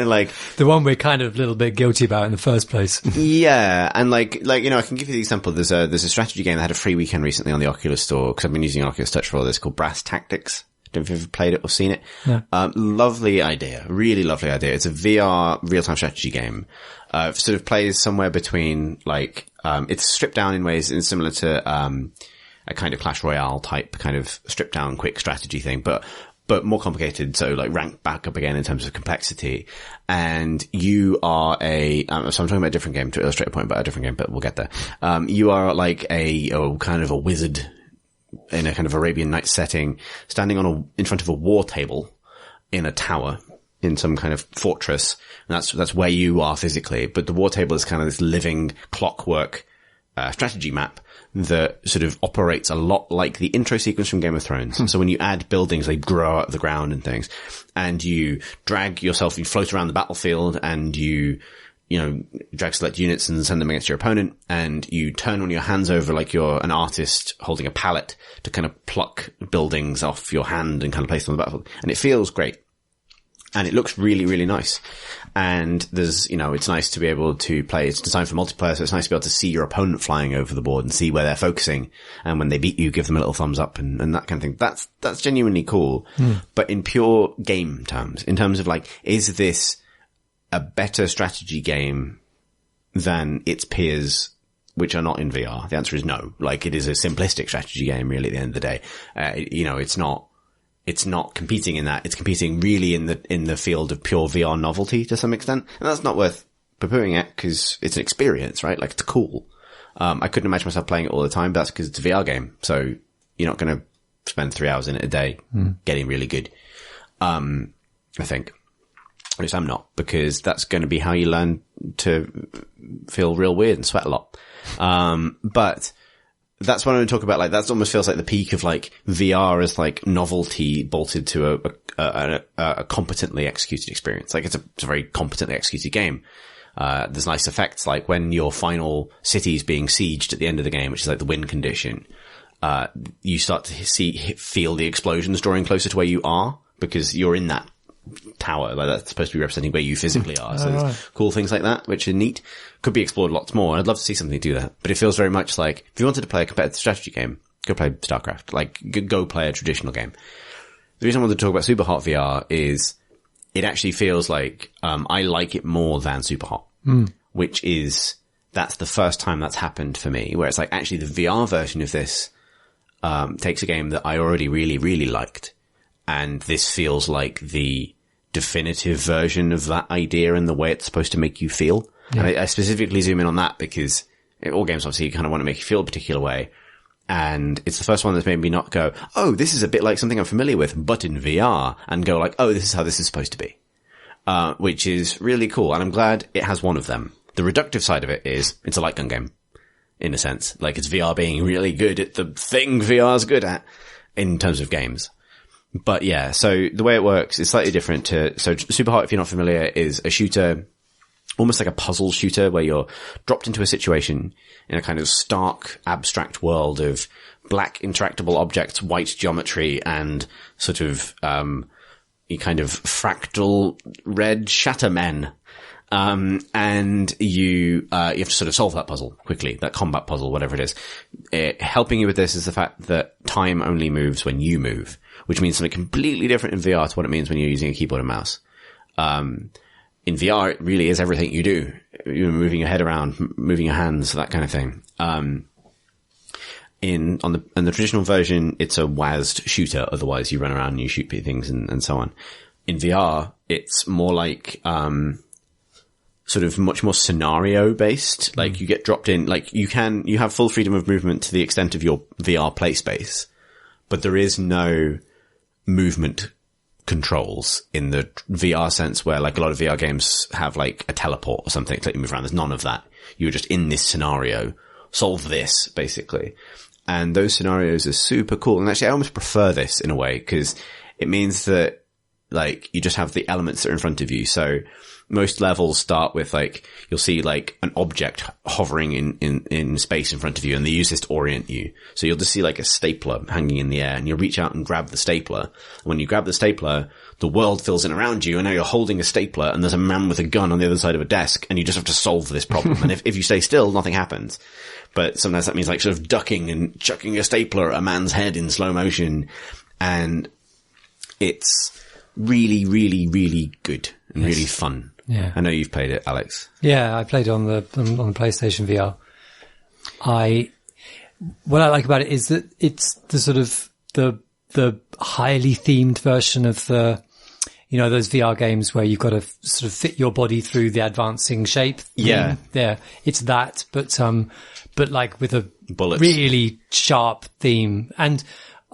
Like, the one we're kind of a little bit guilty about in the first place. Yeah. And like, you know, I can give you the example. There's a strategy game that had a free weekend recently on the Oculus Store, because I've been using Oculus Touch for all this, called Brass Tactics. Don't know if you've ever played it or seen it. Yeah. Lovely idea. Really lovely idea. It's a VR real-time strategy game. Sort of plays somewhere between, like, it's stripped down in ways similar to, a kind of Clash Royale type kind of stripped down quick strategy thing, but more complicated. So like ranked back up again in terms of complexity. And you are so I'm talking about a different game to illustrate a point about a different game, but we'll get there. You are like a kind of a wizard in a kind of Arabian Nights setting, standing in front of a war table in a tower in some kind of fortress. And that's where you are physically. But the war table is kind of this living clockwork, strategy map that sort of operates a lot like the intro sequence from Game of Thrones. So when you add buildings, they grow out of the ground and things. And you drag yourself, you float around the battlefield, and you drag select units and send them against your opponent. And you turn on your hands over like you're an artist holding a palette to kind of pluck buildings off your hand and kind of place them on the battlefield. And it feels great. And it looks really, really nice. And there's, it's nice to be able to play. It's designed for multiplayer, so it's nice to be able to see your opponent flying over the board and see where they're focusing. And when they beat you, give them a little thumbs up and that kind of thing. That's genuinely cool. But in pure game terms, in terms of like, is this a better strategy game than its peers, which are not in VR? The answer is no. Like, it is a simplistic strategy game, really, at the end of the day. It's not competing in that. It's competing really in the field of pure VR novelty to some extent. And that's not worth poo-pooing at, because it's an experience, right? Like, it's cool. I couldn't imagine myself playing it all the time, but that's because it's a VR game. So you're not going to spend 3 hours in it a day getting really good. I think. At least I'm not, because that's going to be how you learn to feel real weird and sweat a lot. But that's what I'm talking about. Like, that almost feels like the peak of like VR as like novelty bolted to a competently executed experience. Like, it's a very competently executed game. There's nice effects, like when your final city is being sieged at the end of the game, which is like the win condition. You start to feel the explosions drawing closer to where you are, because you're in that tower. Like, that's supposed to be representing where you physically are. So there's cool things like that, which are neat. Could be explored lots more. I'd love to see something do that. But it feels very much like, if you wanted to play a competitive strategy game, go play StarCraft. Like, go play a traditional game. The reason I wanted to talk about Superhot VR is it actually feels like, I like it more than Superhot, which is, that's the first time that's happened for me, where it's like, actually the VR version of this, takes a game that I already really, really liked. And this feels like the definitive version of that idea and the way it's supposed to make you feel. Yeah. And I specifically zoom in on that because all games obviously kind of want to make you feel a particular way. And it's the first one that's made me not go, oh, this is a bit like something I'm familiar with, but in VR, and go like, oh, this is how this is supposed to be. Which is really cool. And I'm glad it has one of them. The reductive side of it is it's a light gun game, in a sense. Like, it's VR being really good at the thing VR's good at in terms of games. But yeah, so the way it works is slightly different so Superhot, if you're not familiar, is a shooter, almost like a puzzle shooter, where you're dropped into a situation in a kind of stark, abstract world of black interactable objects, white geometry, and sort of, you kind of fractal red shatter men. And you have to sort of solve that puzzle quickly, that combat puzzle, whatever it is. Helping you with this is the fact that time only moves when you move, which means something completely different in VR to what it means when you're using a keyboard and mouse. In VR, it really is everything you do. You're moving your head around, moving your hands, that kind of thing. In the traditional version, it's a WASD shooter. Otherwise, you run around and you shoot things and so on. In VR, it's more like, sort of much more scenario based. Like, you get dropped in, like, you have full freedom of movement to the extent of your VR play space, but there is no movement controls in the VR sense, where like a lot of VR games have like a teleport or something to let you move around. There's none of that. You're just in this scenario, solve this basically. And those scenarios are super cool. And actually I almost prefer this in a way, because it means that like you just have the elements that are in front of you. So most levels start with like, you'll see like an object hovering in space in front of you, and they use this to orient you. So you'll just see like a stapler hanging in the air, and you'll reach out and grab the stapler. And when you grab the stapler, the world fills in around you, and now you're holding a stapler, and there's a man with a gun on the other side of a desk, and you just have to solve this problem. And if you stay still, nothing happens. But sometimes that means like sort of ducking and chucking a stapler at a man's head in slow motion. And it's really, really, really good and really fun. Yeah. I know you've played it, Alex. Yeah, I played it on the PlayStation VR. What I like about it is that it's the sort of the highly themed version of the, you know, those VR games where you've got to sort of fit your body through the advancing shape. Yeah. Yeah. It's that, but like with a Bullets. really sharp theme. And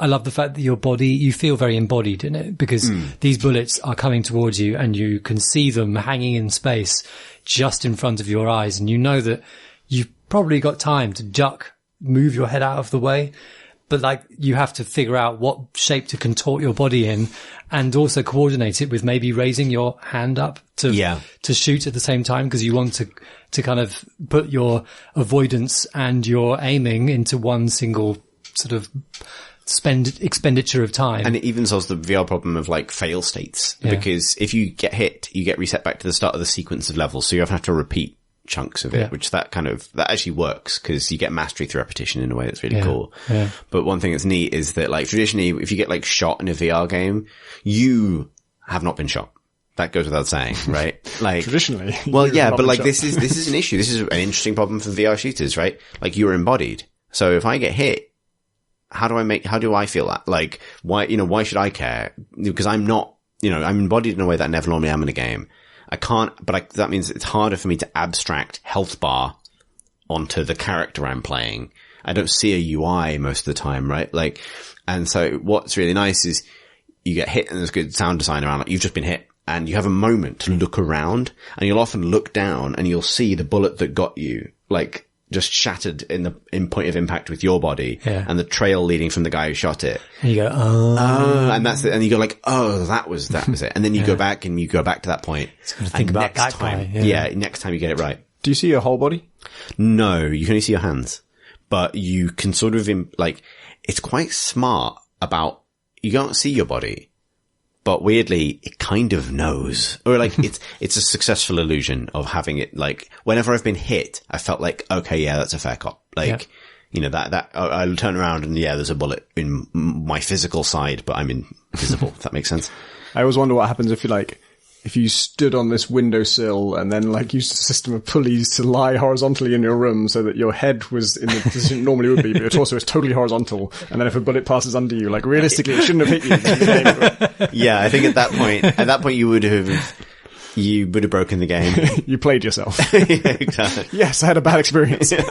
I love the fact that your body, you feel very embodied in it, because these bullets are coming towards you and you can see them hanging in space just in front of your eyes. And you know that you've probably got time to duck, move your head out of the way, but like you have to figure out what shape to contort your body in, and also coordinate it with maybe raising your hand up to shoot at the same time, because you want to kind of put your avoidance and your aiming into one single sort of expenditure of time. And it even solves the VR problem of like fail states, because if you get hit, you get reset back to the start of the sequence of levels. So you often have to repeat chunks of it, which that actually works, because you get mastery through repetition in a way that's really cool. Yeah. But one thing that's neat is that like traditionally, if you get like shot in a VR game, you have not been shot. That goes without saying, right? Like traditionally. Well, yeah, but like this is an issue. This is an interesting problem for VR shooters, right? Like you're embodied. So if I get hit, how do I feel that? Like, why should I care? Because I'm not, I'm embodied in a way that I never normally am in a game. I can't, but that means it's harder for me to abstract health bar onto the character I'm playing. I don't see a UI most of the time, right? Like, and so what's really nice is you get hit and there's good sound design around, like you've just been hit, and you have a moment to look around, and you'll often look down and you'll see the bullet that got you, like, just shattered in point of impact with your body, and the trail leading from the guy who shot it. And you go, and that's it. And you go like, that was it. And then you go back and you go back to that point. Think about that time. Next time you get it right. Do you see your whole body? No, you can only see your hands, but you can sort of it's quite smart about, you can't see your body, but weirdly, it kind of knows. Or like, it's a successful illusion of having it, like, whenever I've been hit, I felt like, okay, yeah, that's a fair cop. Like, I'll turn around and there's a bullet in my physical side, but I'm invisible, if that makes sense. I always wonder what happens if you stood on this windowsill and then like used a system of pulleys to lie horizontally in your room so that your head was in the position it normally would be, but your torso is totally horizontal. And then if a bullet passes under you, like realistically, it shouldn't have hit you. Yeah, I think at that point you would have broken the game. You played yourself. Yeah, exactly. Yes, I had a bad experience. But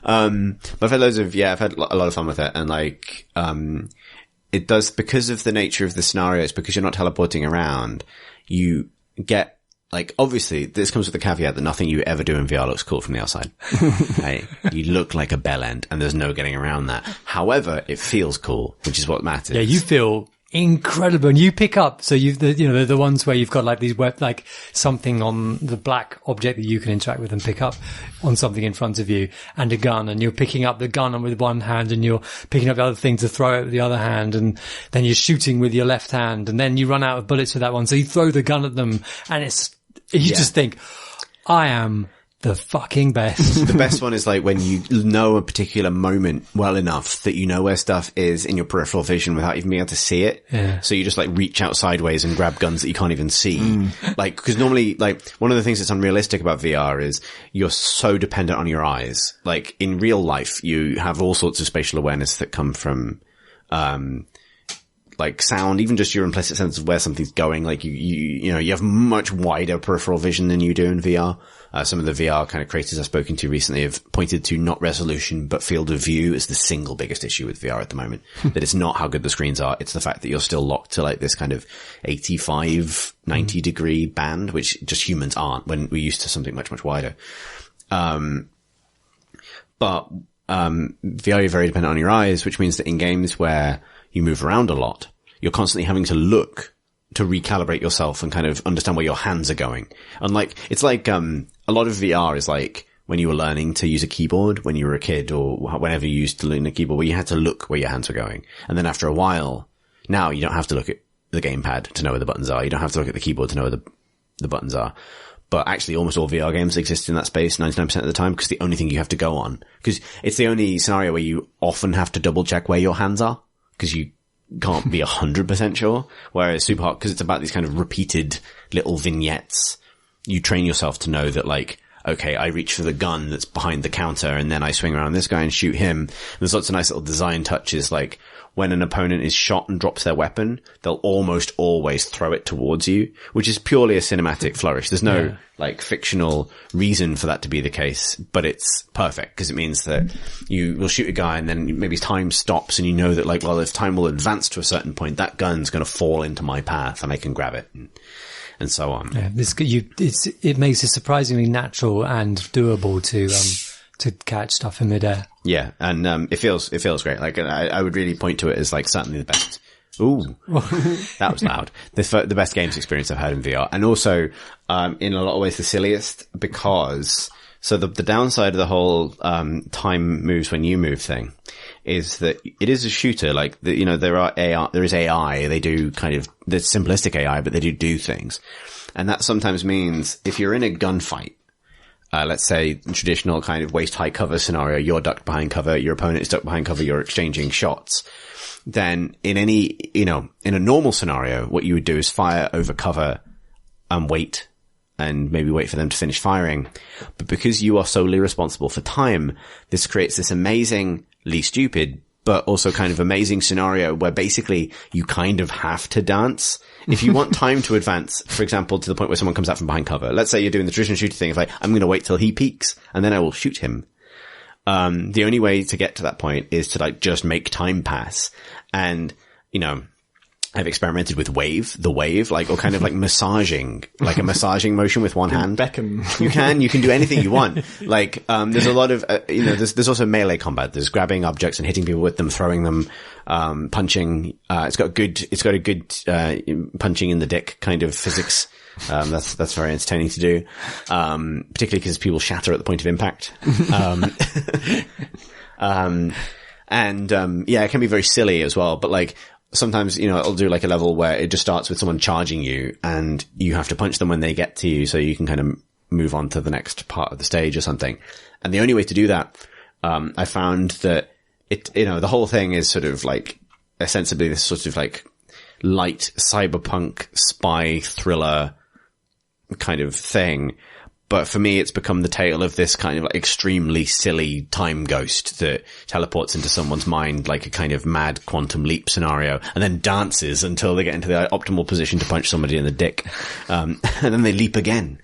I've had I've had a lot of fun with it, and like, it does, because of the nature of the scenarios, because you're not teleporting around, you get, like, obviously, this comes with the caveat that nothing you ever do in VR looks cool from the outside. Right? You look like a bell end, and there's no getting around that. However, it feels cool, which is what matters. Yeah, you feel incredible, and you pick up. So the ones where you've got like these like something on the black object that you can interact with and pick up on something in front of you, and a gun, and you're picking up the gun with one hand, and you're picking up the other thing to throw it with the other hand, and then you're shooting with your left hand, and then you run out of bullets with that one, so you throw the gun at them, and you just think, I am the fucking best. The best one is like when you know a particular moment well enough that you know where stuff is in your peripheral vision without even being able to see it. Yeah. So you just like reach out sideways and grab guns that you can't even see. Like, cause normally, like, one of the things that's unrealistic about VR is you're so dependent on your eyes. Like, in real life, you have all sorts of spatial awareness that come from, like sound, even just your implicit sense of where something's going. Like you have much wider peripheral vision than you do in VR. Some of the VR kind of creators I've spoken to recently have pointed to not resolution, but field of view as the single biggest issue with VR at the moment. That it's not how good the screens are. It's the fact that you're still locked to like this kind of 85, 90 degree band, which just humans aren't when we're used to something much, much wider. VR, you're very dependent on your eyes, which means that in games where you move around a lot, you're constantly having to look to recalibrate yourself and kind of understand where your hands are going. And like, it's like, a lot of VR is like when you were learning to use a keyboard when you were a kid or whenever you used to learn a keyboard where you had to look where your hands were going. And then after a while, now you don't have to look at the gamepad to know where the buttons are. You don't have to look at the keyboard to know where the buttons are. But actually almost all VR games exist in that space 99% of the time because the only thing you have to go on, because it's the only scenario where you often have to double check where your hands are because you can't be 100% sure. Whereas Superhot, because it's about these kind of repeated little vignettes, you train yourself to know that like, okay, I reach for the gun that's behind the counter and then I swing around this guy and shoot him. And there's lots of nice little design touches, like when an opponent is shot and drops their weapon, they'll almost always throw it towards you, which is purely a cinematic flourish. There's no like fictional reason for that to be the case, but it's perfect because it means that you will shoot a guy and then maybe time stops and you know that like, well, if time will advance to a certain point, that gun's going to fall into my path and I can grab it. And so on. Yeah, it makes it surprisingly natural and doable to catch stuff in midair. Yeah, and it feels great. Like I would really point to it as like certainly the best. Ooh, that was loud. The best games experience I've had in VR, and also in a lot of ways the silliest because so the downside of the whole time moves when you move thing is that it is a shooter. Like there is AI. They do kind of there's simplistic AI, but they do things, and that sometimes means if you're in a gunfight. Let's say traditional kind of waist high cover scenario, you're ducked behind cover, your opponent is ducked behind cover, you're exchanging shots. Then in in a normal scenario, what you would do is fire over cover and wait and maybe wait for them to finish firing. But because you are solely responsible for time, this creates this amazingly stupid, but also kind of amazing scenario where basically you kind of have to dance. If you want time to advance, for example, to the point where someone comes out from behind cover, let's say you're doing the traditional shooter thing of like, I'm going to wait till he peeks and then I will shoot him. The only way to get to that point is to like just make time pass. And, I've experimented with the wave, like, or kind of like massaging, like a massaging motion with one hand. Beckon. You can do anything you want. Like, there's a lot of, there's also melee combat. There's grabbing objects and hitting people with them, throwing them, punching. It's got a good, punching in the dick kind of physics. That's very entertaining to do. Particularly because people shatter at the point of impact. It can be very silly as well, but like, sometimes, it'll do like a level where it just starts with someone charging you and you have to punch them when they get to you so you can kind of move on to the next part of the stage or something. And the only way to do that, I found that the whole thing is sort of like ostensibly this sort of like light cyberpunk spy thriller kind of thing. But for me, it's become the tale of this kind of like extremely silly time ghost that teleports into someone's mind like a kind of mad quantum leap scenario and then dances until they get into the optimal position to punch somebody in the dick. And then they leap again.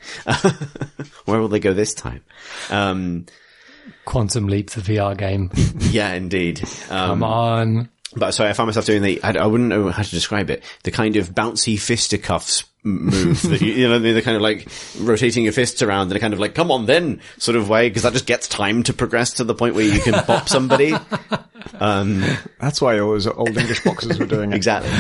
Where will they go this time? Quantum Leap, the VR game. Yeah, indeed. Come on. But sorry, I found myself doing I wouldn't know how to describe it. The kind of bouncy fisticuffs move that the kind of like rotating your fists around in a kind of like, come on then sort of way, because that just gets time to progress to the point where you can bop somebody. That's why all those old English boxers were doing it. Exactly.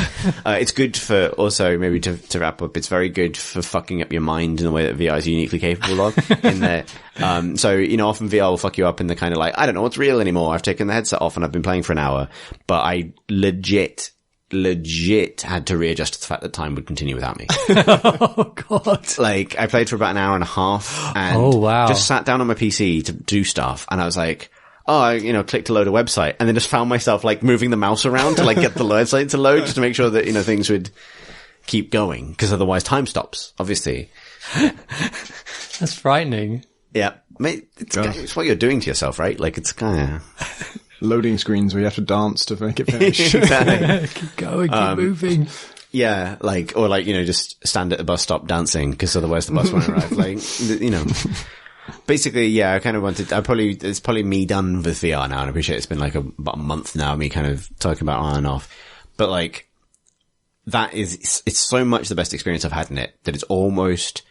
It's good for also, maybe to wrap up, it's very good for fucking up your mind in the way that VR is uniquely capable of in there. So, often VR will fuck you up in the kind of like, I don't know what's real anymore. I've taken the headset off and I've been playing for an hour, but I legit had to readjust to the fact that time would continue without me. Oh God. Like, I played for about an hour and a half and just sat down on my PC to do stuff. And I was like, I clicked to load a website and then just found myself like moving the mouse around to like get the website to load just to make sure that, things would keep going. Cause otherwise time stops, obviously. That's frightening. Yeah. Mate, it's what you're doing to yourself, right? Like it's kind of loading screens where you have to dance to make it finish. Exactly. Keep going, keep moving. Yeah, or just stand at the bus stop dancing because otherwise the bus won't arrive. Basically, yeah, I kind of it's probably me done with VR now, and I appreciate it's been about a month now, me kind of talking about on and off. But it's so much the best experience I've had in it that it's almost,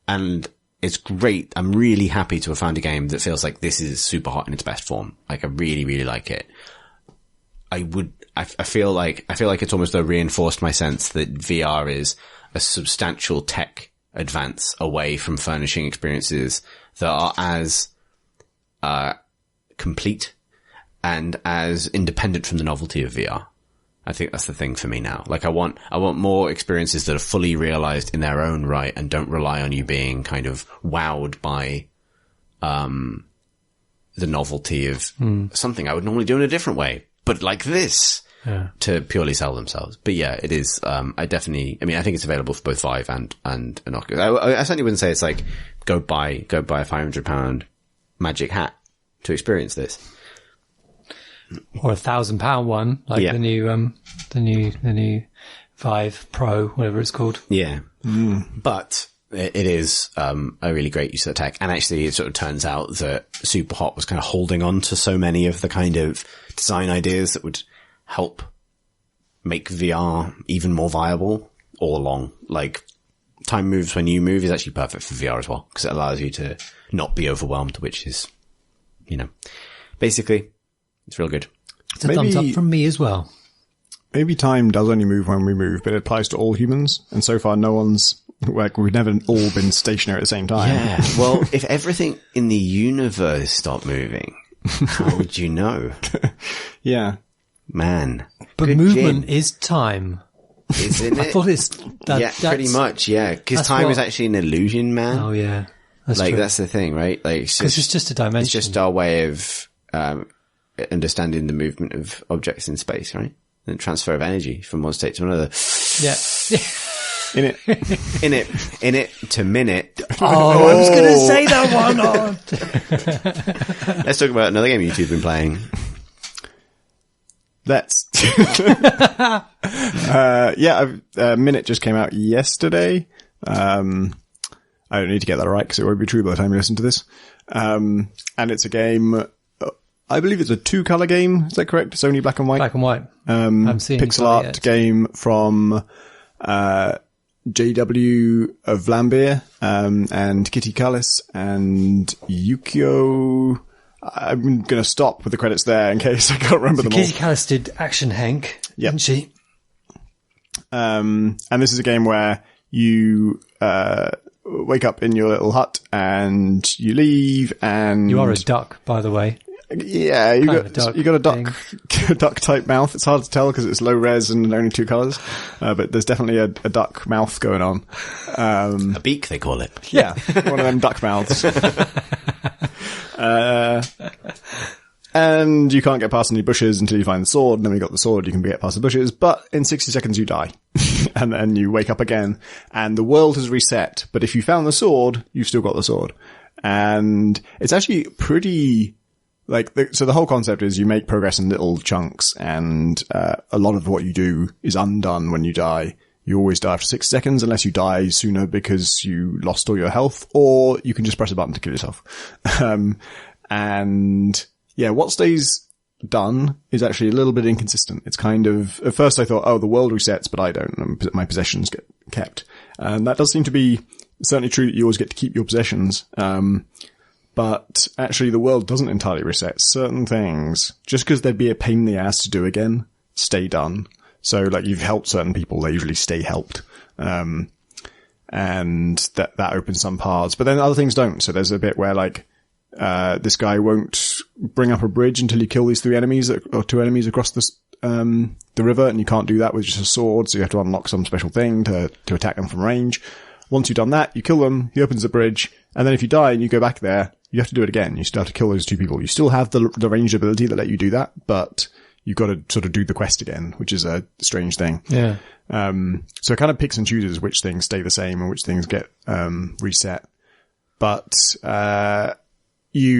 and it's great. I'm really happy to have found a game that feels like this is Superhot in its best form. I really, really like it. I feel like it's almost reinforced my sense that VR is a substantial tech advance away from furnishing experiences that are as complete and as independent from the novelty of VR. I think that's the thing for me now. I want more experiences that are fully realized in their own right and don't rely on you being kind of wowed by the novelty of something I would normally do in a different way, but like this. Yeah. To purely sell themselves. But yeah, it is, I think it's available for both Vive and an Oculus. I certainly wouldn't say it's go buy a £500 magic hat to experience this. Or £1,000 one, the new Vive Pro, whatever it's called. Yeah. But it is, a really great use of the tech. And actually it sort of turns out that Superhot was kind of holding on to so many of the kind of design ideas that would help make VR even more viable all along. Time moves when you move is actually perfect for VR as well, because it allows you to not be overwhelmed, which is, basically, it's real good. It's a thumbs up from me as well. Maybe time does only move when we move, but it applies to all humans. And so far, no one's, we've never all been stationary at the same time. Yeah. Well, if everything in the universe stopped moving, how would you know? Yeah. Man. But movement is time. Isn't it? I thought it's... that's pretty much, yeah. Because time is actually an illusion, man. Oh, yeah. That's true. That's the thing, right? Because it's just a dimension. It's just our way of understanding the movement of objects in space, right? And transfer of energy from one state to another. Yeah. In it to Minit. Oh, I was going to say that one. Let's talk about another game you've been playing. Minit just came out yesterday. I don't need to get that right because it won't be true by the time you listen to this. And it's a game, I believe it's a 2-color game. Is that correct? It's only black and white. Black and white. Pixel art game from, JW of Vlambeer, and Kitty Callis and Yukio. I'm going to stop with the credits there in case I can't remember them all. Kitty Callis did Action Hank, didn't she? And this is a game where you wake up in your little hut and you leave and... You are a duck, by the way. Yeah, you got a duck type mouth. It's hard to tell because it's low res and only 2 colors. But there's definitely a duck mouth going on. A beak, they call it. Yeah, one of them duck mouths. And you can't get past any bushes until you find the sword, and then when you got the sword, you can get past the bushes, but in 60 seconds you die. And then you wake up again, and the world has reset, but if you found the sword, you've still got the sword. And it's actually pretty, so the whole concept is you make progress in little chunks, and a lot of what you do is undone when you die. You always die after 6 seconds unless you die sooner because you lost all your health, or you can just press a button to kill yourself. And yeah, what stays done is actually a little bit inconsistent. It's kind of, at first I thought, oh, the world resets, but I don't, and my possessions get kept. And that does seem to be certainly true that you always get to keep your possessions. But actually the world doesn't entirely reset. Certain things, just because they'd be a pain in the ass to do again, stay done. So you've helped certain people, they usually stay helped. And that opens some paths, but then other things don't. So there's a bit where this guy won't bring up a bridge until you kill these 3 enemies or 2 enemies across the river, and you can't do that with just a sword, so you have to unlock some special thing to attack them from range. Once you've done that, you kill them, he opens the bridge, and then if you die and you go back there, you have to do it again. You still have to kill those 2 people. You still have the ranged ability that let you do that, but you've got to sort of do the quest again, which is a strange thing. Yeah. So it kind of picks and chooses which things stay the same and which things get reset. But it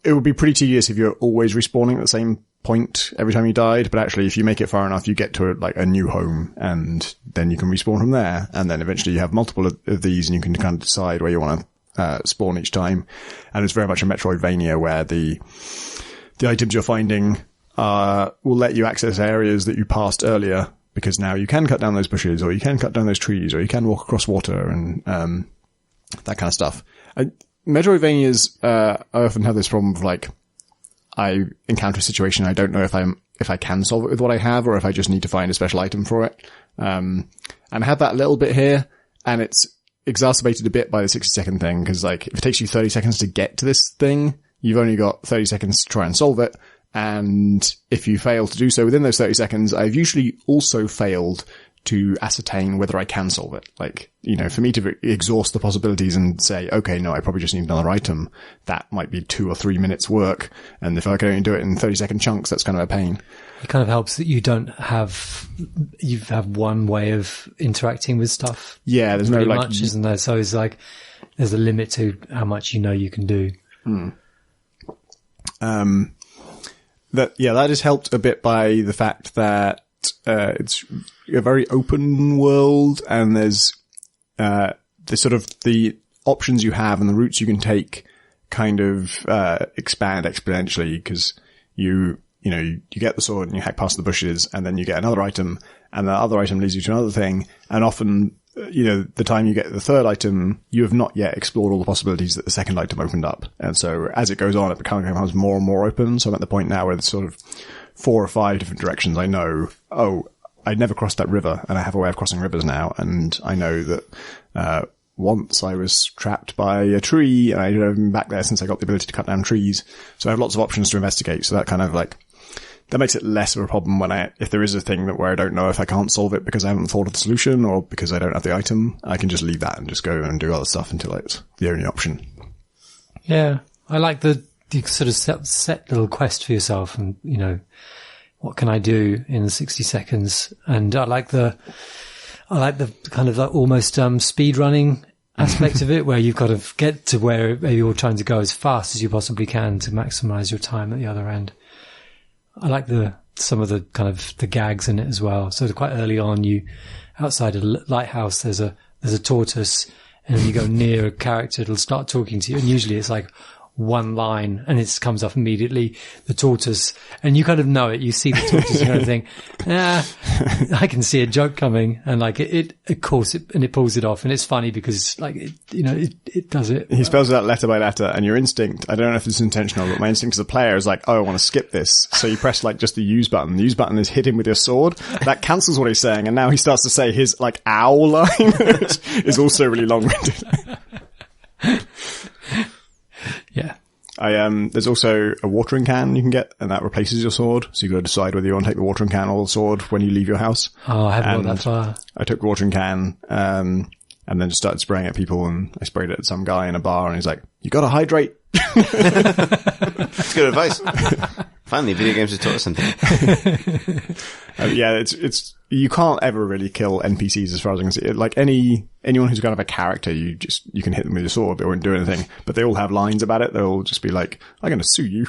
would be pretty tedious if you're always respawning at the same point every time you died, but actually if you make it far enough, you get to like a new home, and then you can respawn from there. And then eventually you have multiple of these, and you can kind of decide where you want to spawn each time. And it's very much a Metroidvania where the items you're finding will let you access areas that you passed earlier, because now you can cut down those bushes, or you can cut down those trees, or you can walk across water, and that kind of stuff. Metroidvanias, I often have this problem of like, I encounter a situation, I don't know if I can solve it with what I have, or if I just need to find a special item for it. And I had that a little bit here, and it's exacerbated a bit by the 60-second thing, because like, if it takes you 30 seconds to get to this thing, you've only got 30 seconds to try and solve it. And if you fail to do so within those 30 seconds, I've usually also failed to ascertain whether I can solve it. Like, you know, for me to exhaust the possibilities and say, okay, no, I probably just need another item, that might be 2 or 3 minutes work. And if I can only do it in 30-second chunks, that's kind of a pain. It kind of helps that you have one way of interacting with stuff. Yeah, there's no like much, isn't there? So it's like, there's a limit to how much you can do. That is helped a bit by the fact that it's a very open world, and there's the sort of the options you have and the routes you can take kind of expand exponentially, because you get the sword and you hack past the bushes, and then you get another item, and the other item leads you to another thing, and often, the time you get the third item, you have not yet explored all the possibilities that the second item opened up. And so as it goes on, it becomes more and more open. So I'm at the point now where there's sort of 4 or 5 different directions. I know, I'd never crossed that river, and I have a way of crossing rivers now. And I know that, once I was trapped by a tree, and I haven't been back there since I got the ability to cut down trees. So I have lots of options to investigate. So that kind of like, that makes it less of a problem if there is a thing where I don't know if I can't solve it because I haven't thought of the solution, or because I don't have the item, I can just leave that and just go and do other stuff until it's the only option. Yeah. I like you sort of set little quest for yourself, and, what can I do in 60 seconds? And I like the kind of like almost, speed running aspect of it, where you've got to get to where you're trying to go as fast as you possibly can to maximize your time at the other end. I like some of the kind of the gags in it as well. So quite early on, outside a lighthouse, there's a tortoise, and when you go near a character, it'll start talking to you. And usually it's like one line, and it comes up immediately, the tortoise, and you kind of know it. You see the tortoise and kind of think, I can see a joke coming, and like it pulls it off, and it's funny because like it does it. He spells it out letter by letter, and your instinct, I don't know if it's intentional, but my instinct as a player is like, oh, I want to skip this. So you press like just the use button. The use button is hit him with your sword. That cancels what he's saying, and now he starts to say his like owl line is also really long-winded. Yeah. There's also a watering can you can get, and that replaces your sword. So you've got to decide whether you want to take the watering can or the sword when you leave your house. Oh, I haven't got that far. I took the watering can, and then just started spraying at people, and I sprayed it at some guy in a bar, and he's like, you gotta hydrate. That's good advice. Finally, video games have taught us something. Yeah, it's, you can't ever really kill NPCs as far as I can see. Like anyone who's kind of a character, you can hit them with your sword, they won't do anything, but they all have lines about it. They'll just be like, I'm gonna sue you.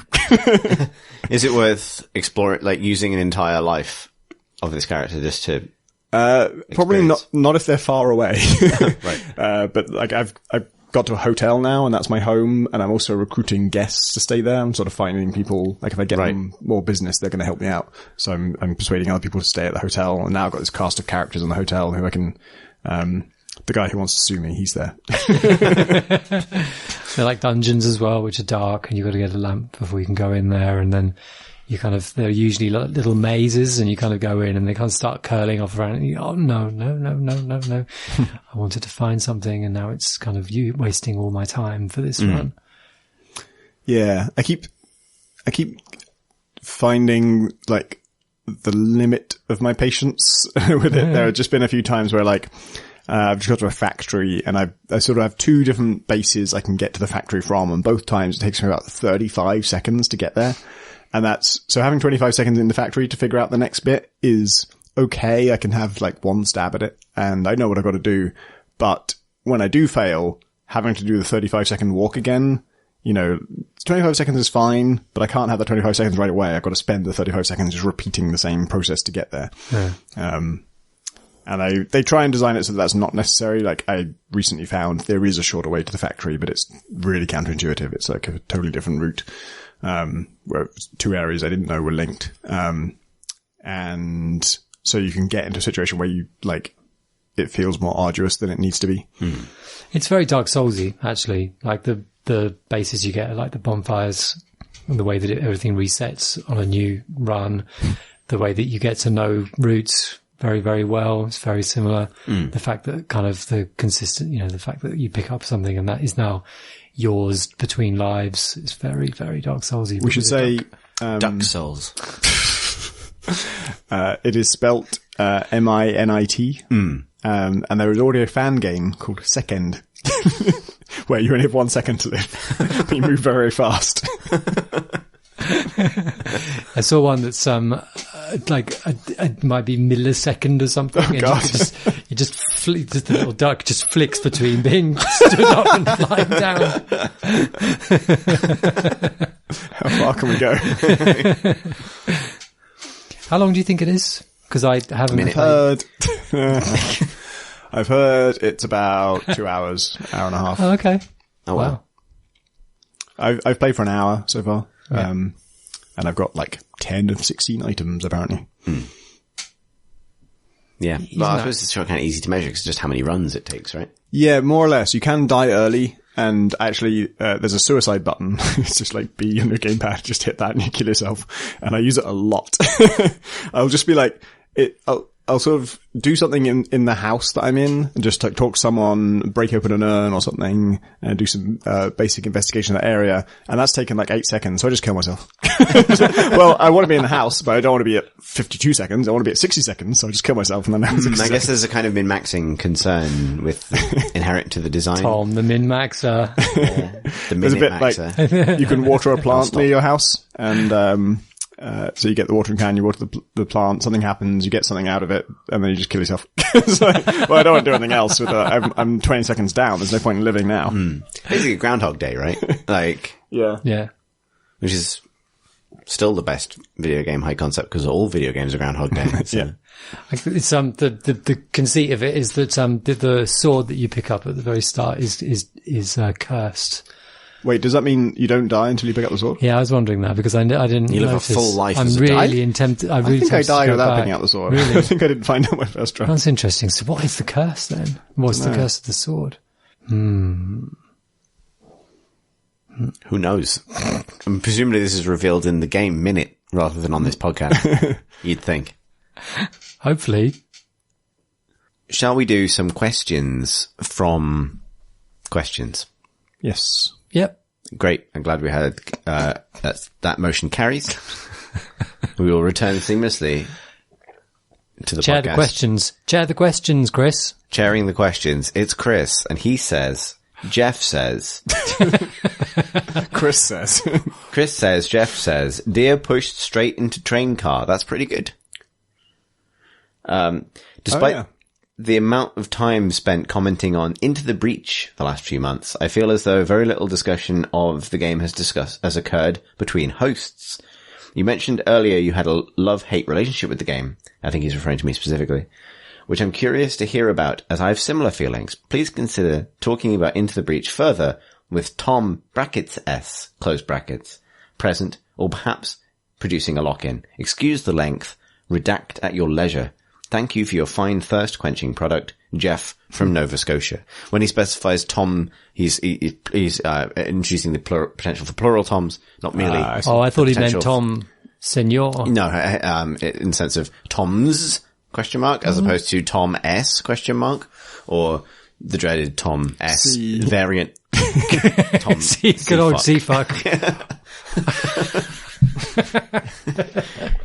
Is it worth exploring, like using an entire life of this character just to, probably not if they're far away. Right. But like I've got to a hotel now, and that's my home, and I'm also recruiting guests to stay there. I'm sort of finding people, like if I get them more business, they're going to help me out. So I'm persuading other people to stay at the hotel, and now I've got this cast of characters in the hotel who I can, the guy who wants to sue me, he's there. They're like dungeons as well, which are dark, and you've got to get a lamp before you can go in there, and then they're usually little mazes, and you kind of go in and they kind of start curling off around, and you go, oh no. I wanted to find something, and now it's kind of you wasting all my time for this run. Yeah. I keep finding like the limit of my patience with it. There have just been a few times where like, I've just got to a factory, and I sort of have 2 different bases I can get to the factory from, and both times it takes me about 35 seconds to get there. And so having 25 seconds in the factory to figure out the next bit is okay. I can have like one stab at it, and I know what I've got to do. But when I do fail, having to do the 35-second walk again 25 seconds is fine, but I can't have the 25 seconds right away. I've got to spend the 35 seconds just repeating the same process to get there. Yeah. And they try and design it so that's not necessary. Like, I recently found there is a shorter way to the factory, but it's really counterintuitive. It's like a totally different route, where two areas I didn't know were linked. And so you can get into a situation where it feels more arduous than it needs to be. It's very Dark Soulsy, actually. Like the bases you get, like the bonfires, and the way that everything resets on a new run, the way that you get to know routes very, very well. It's very similar. The fact that kind of the fact that you pick up something and that is now yours between lives is very, very Dark Soulsy. We should say, Duck Souls. It is spelt, Minit. And there is already a fan game called Second, where you only have 1 second to live, but you move very, very fast. I saw one that's it might be millisecond or something. Oh, God. Just the little duck just flicks between being stood up and flying down. How far can we go? How long do you think it is? Because I haven't heard. I've heard it's about 2 hours, hour and a half. Oh, okay. Oh, wow. I've played for an hour so far. Yeah. And I've got 10 of 16 items apparently. Yeah. Well, I suppose it's kind of easy to measure because just how many runs it takes, right? Yeah, more or less. You can die early, and actually, there's a suicide button. It's just B on your gamepad. Just hit that and you kill yourself. And I use it a lot. I'll just be I'll sort of do something in the house that I'm in and just talk to someone, break open an urn or something, and do some basic investigation of that area. And that's taken 8 seconds, so I just kill myself. Well, I want to be in the house, but I don't want to be at 52 seconds. I want to be at 60 seconds, so I just kill myself and then I guess there's a kind of min-maxing concern with inherent to the design. Tom, the min-maxer. The There's a bit Minit-maxer. you can water a plant near your house, and so you get the watering can, you water the plant, something happens, you get something out of it, and then you just kill yourself. Well, I don't want to do anything else with I'm 20 seconds down, there's no point in living now. Basically Groundhog Day, right? Yeah. Which is still the best video game high concept because all video games are Groundhog Day. So. Yeah. It's the conceit of it is that the sword that you pick up at the very start is cursed. Wait, does that mean you don't die until you pick up the sword? Yeah, I was wondering that because I didn't You live notice. a full life I'm as a really dog. tempted. I think I died without picking back. up the sword. Really? I think I didn't find out my first try. That's interesting. So what is the curse then? What's the curse of the sword? Who knows? And presumably this is revealed in the game Minit rather than on this podcast. You'd think. Hopefully. Shall we do some questions from questions? Yes. Yep. Great. I'm glad we had that motion carries. We will return seamlessly to the Chair podcast. Chair the questions, Chris. Chairing the questions. It's Chris, and he says, Jeff says, Chris says. Chris says, Jeff says, deer pushed straight into train car. That's pretty good. Despite the amount of time spent commenting on Into the Breach the last few months, I feel as though very little discussion of the game has occurred between hosts. You mentioned earlier you had a love-hate relationship with the game. I think he's referring to me specifically, which I'm curious to hear about as I have similar feelings. Please consider talking about Into the Breach further with Tom (S) close brackets present, or perhaps producing a lock-in. Excuse the length. Redact at your leisure. Thank you for your fine thirst-quenching product, Jeff from Nova Scotia. When he specifies Tom, he's introducing the potential for plural Toms, not merely. I thought he meant Tom Senor. No, in the sense of Toms ? As opposed to Tom S ? Or the dreaded Tom S variant. Tom Good old C-fuck.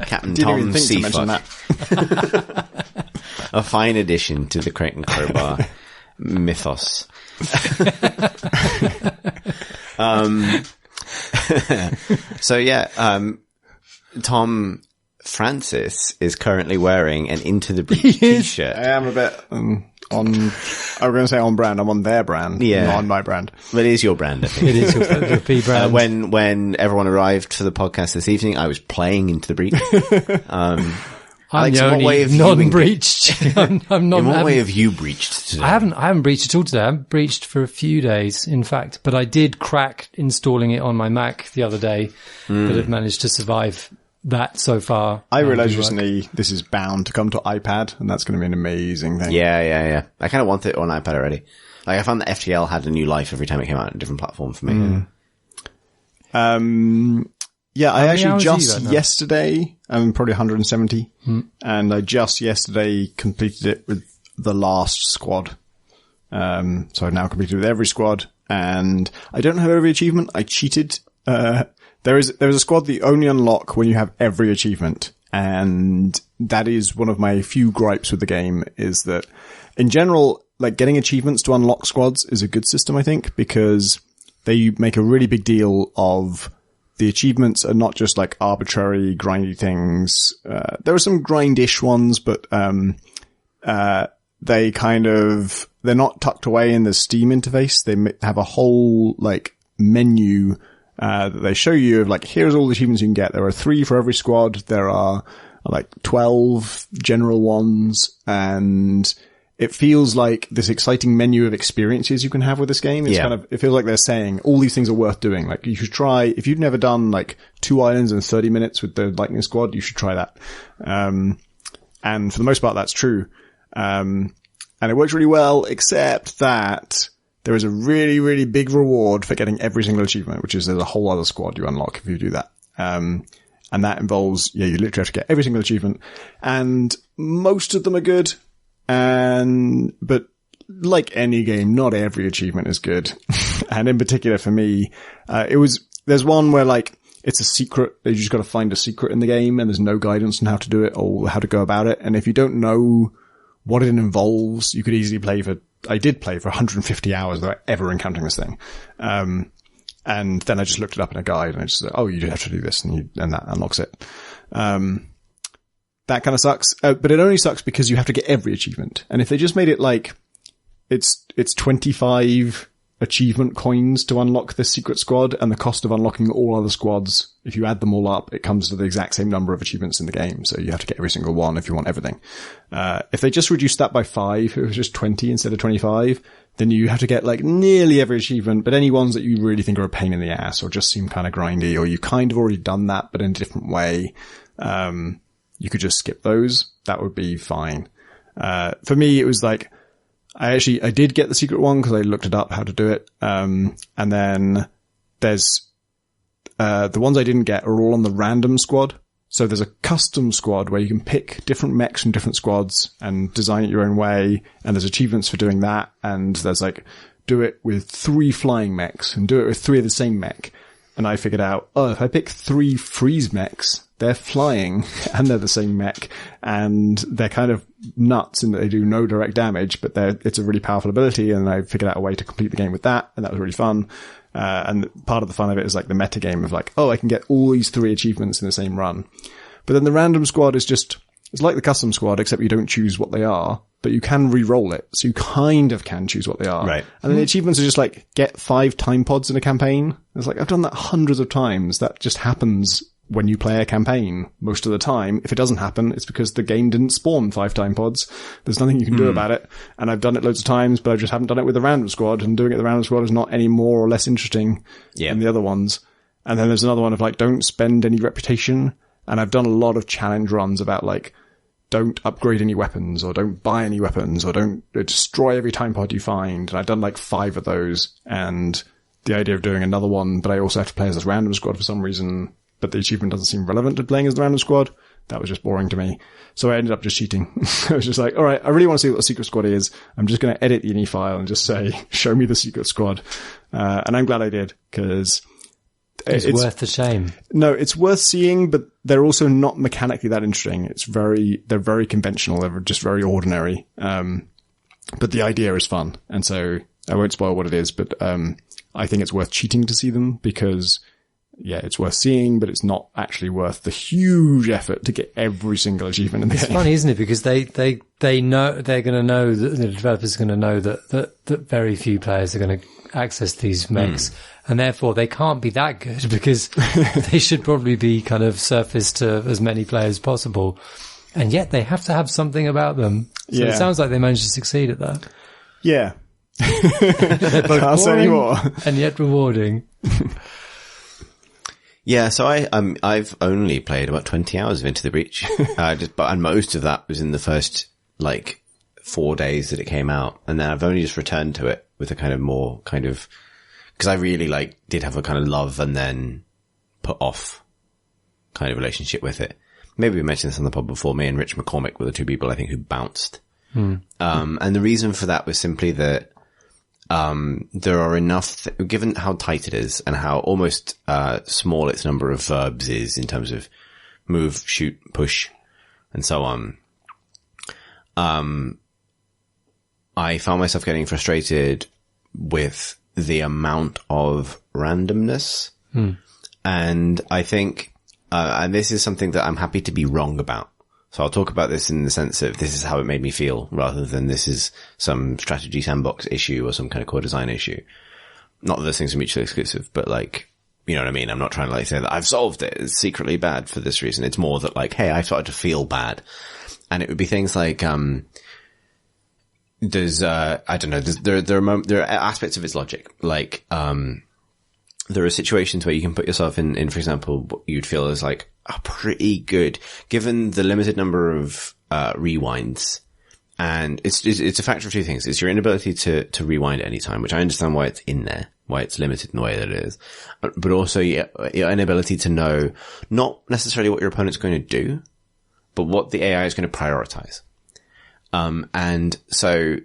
Captain Didn't Tom even think to mention Seafuck. that. A fine addition to the Crate and Crowbar mythos. So yeah, Tom Francis is currently wearing an Into the Breach t-shirt. I am a bit I was going to say on brand. I'm on their brand, not on my brand. But it is your brand, I think. It is your P brand. When everyone arrived for the podcast this evening, I was playing Into the Breach. I'm Alex, the only non-breached. I'm not. In what way have you breached today? I haven't breached at all today. I haven't breached for a few days, in fact. But I did crack installing it on my Mac the other day, but have managed to survive that so far. I realised recently this is bound to come to iPad, and that's going to be an amazing thing. Yeah. I kind of want it on iPad already. Like, I found that FTL had a new life every time it came out on a different platform for me. Yeah, I actually just yesterday, I'm probably 170, and I just yesterday completed it with the last squad. So I've now completed with every squad, and I don't have every achievement. I cheated. There's a squad that you only unlock when you have every achievement, and that is one of my few gripes with the game, is that in general, like, getting achievements to unlock squads is a good system, I think, because they make a really big deal of the achievements are not just like arbitrary grindy things. There are some grindish ones, but they're not tucked away in the Steam interface. They have a whole like menu that they show you of like, here's all the achievements you can get. There are 3 for every squad. There are like 12 general ones, and it feels like this exciting menu of experiences you can have with this game. It's it feels like they're saying all these things are worth doing. Like, you should try, if you've never done like 2 islands in 30 minutes with the Lightning Squad, you should try that. And for the most part, that's true. And it works really well, except that there is a really, really big reward for getting every single achievement, which is there's a whole other squad you unlock if you do that. And that involves, you literally have to get every single achievement, and most of them are good. But like any game, not every achievement is good. And in particular for me, there's one where like, it's a secret. You just got to find a secret in the game, and there's no guidance on how to do it or how to go about it. And if you don't know what it involves, you could easily I did play for 150 hours without ever encountering this thing. And then I just looked it up in a guide, and I just said, oh, you have to do this, and that unlocks it. That kind of sucks. But it only sucks because you have to get every achievement. And if they just made it like, it's 25 achievement coins to unlock this secret squad, and the cost of unlocking all other squads, if you add them all up, it comes to the exact same number of achievements in the game. So you have to get every single one if you want everything. If they just reduced that by 5, if it was just 20 instead of 25, then you have to get like nearly every achievement, but any ones that you really think are a pain in the ass or just seem kind of grindy, or you kind of already done that, but in a different way, you could just skip those. That would be fine. For me, it was like, I did get the secret one because I looked it up how to do it. And then there's, the ones I didn't get are all on the random squad. So there's a custom squad where you can pick different mechs from different squads and design it your own way. And there's achievements for doing that. And there's like, do it with 3 flying mechs and do it with 3 of the same mech. And I figured out, if I pick 3 freeze mechs, they're flying and they're the same mech, and they're kind of nuts in that they do no direct damage, but it's a really powerful ability. And I figured out a way to complete the game with that, and that was really fun. And part of the fun of it is like the meta game of like, I can get all these 3 achievements in the same run. But then the random squad is just, it's like the custom squad, except you don't choose what they are, but you can re-roll it. So you kind of can choose what they are. Right. And then the achievements are just like, get 5 time pods in a campaign. It's like, I've done that hundreds of times. That just happens when you play a campaign most of the time. If it doesn't happen, it's because the game didn't spawn 5 time pods. There's nothing you can do about it. And I've done it loads of times, but I just haven't done it with the random squad, and doing it with the random squad is not any more or less interesting than the other ones. And then there's another one of like, don't spend any reputation. And I've done a lot of challenge runs about like, don't upgrade any weapons, or don't buy any weapons, or don't destroy every time pod you find. And I've done like 5 of those. And the idea of doing another one, but I also have to play as this random squad for some reason, but the achievement doesn't seem relevant to playing as the random squad. That was just boring to me. So I ended up just cheating. I was just like, all right, I really want to see what the secret squad is. I'm just going to edit the ini file and just say, show me the secret squad. And I'm glad I did, because it's worth the shame. No, it's worth seeing, but they're also not mechanically that interesting. They're very conventional. They're just very ordinary. But the idea is fun. And so I won't spoil what it is, but I think it's worth cheating to see them, because yeah, it's worth seeing, but it's not actually worth the huge effort to get every single achievement in the game. It's funny, isn't it? Because they know, they're going to know that the developers are going to know that very few players are going to access these mechs, and therefore they can't be that good, because they should probably be kind of surfaced to as many players as possible. And yet they have to have something about them. So it sounds like they managed to succeed at that. Yeah. They're both Can't say any more. and yet rewarding. Yeah, so I've only played about 20 hours of Into the Breach, and most of that was in the first, 4 days that it came out. And then I've only just returned to it with a kind of more because I really did have a kind of love and then put off kind of relationship with it. Maybe we mentioned this on the pod before. Me and Rich McCormick were the two people I think who bounced. And the reason for that was simply that there are enough, given how tight it is and how almost small its number of verbs is in terms of move, shoot, push, and so on. I found myself getting frustrated with the amount of randomness. And I think, and this is something that I'm happy to be wrong about. So I'll talk about this in the sense of this is how it made me feel, rather than this is some strategy sandbox issue or some kind of core design issue. Not that those things are mutually exclusive, but you know what I mean? I'm not trying to say that I've solved it. It's secretly bad for this reason. It's more that hey, I started to feel bad. And it would be things like, there's, I don't know, there are aspects of its logic. There are situations where you can put yourself in, for example, what you'd feel is pretty good, given the limited number of, rewinds. And it's a factor of two things. It's your inability to rewind at any time, which I understand why it's in there, why it's limited in the way that it is. But also your inability to know not necessarily what your opponent's going to do, but what the AI is going to prioritize. And so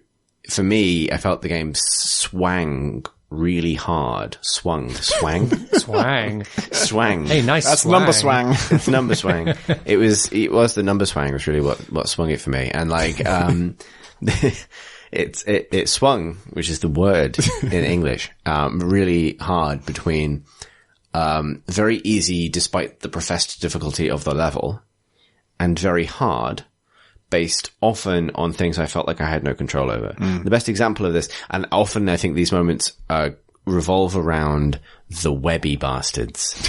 for me, I felt the game swang really hard. Swang. Swang. Swang. Hey, nice. That's swang. number swang. It's number swang. It was the number swang was really what swung it for me. And it swung, which is the word in English, really hard between, very easy despite the professed difficulty of the level, and very hard based often on things I felt like I had no control over. The best example of this, and often I think these moments revolve around the webby bastards.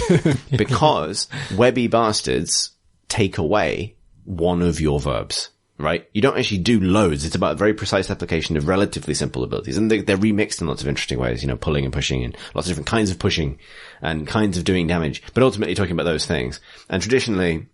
Because webby bastards take away one of your verbs, right? You don't actually do loads. It's about a very precise application of relatively simple abilities. And they're remixed in lots of interesting ways, pulling and pushing and lots of different kinds of pushing and kinds of doing damage. But ultimately talking about those things. And traditionally,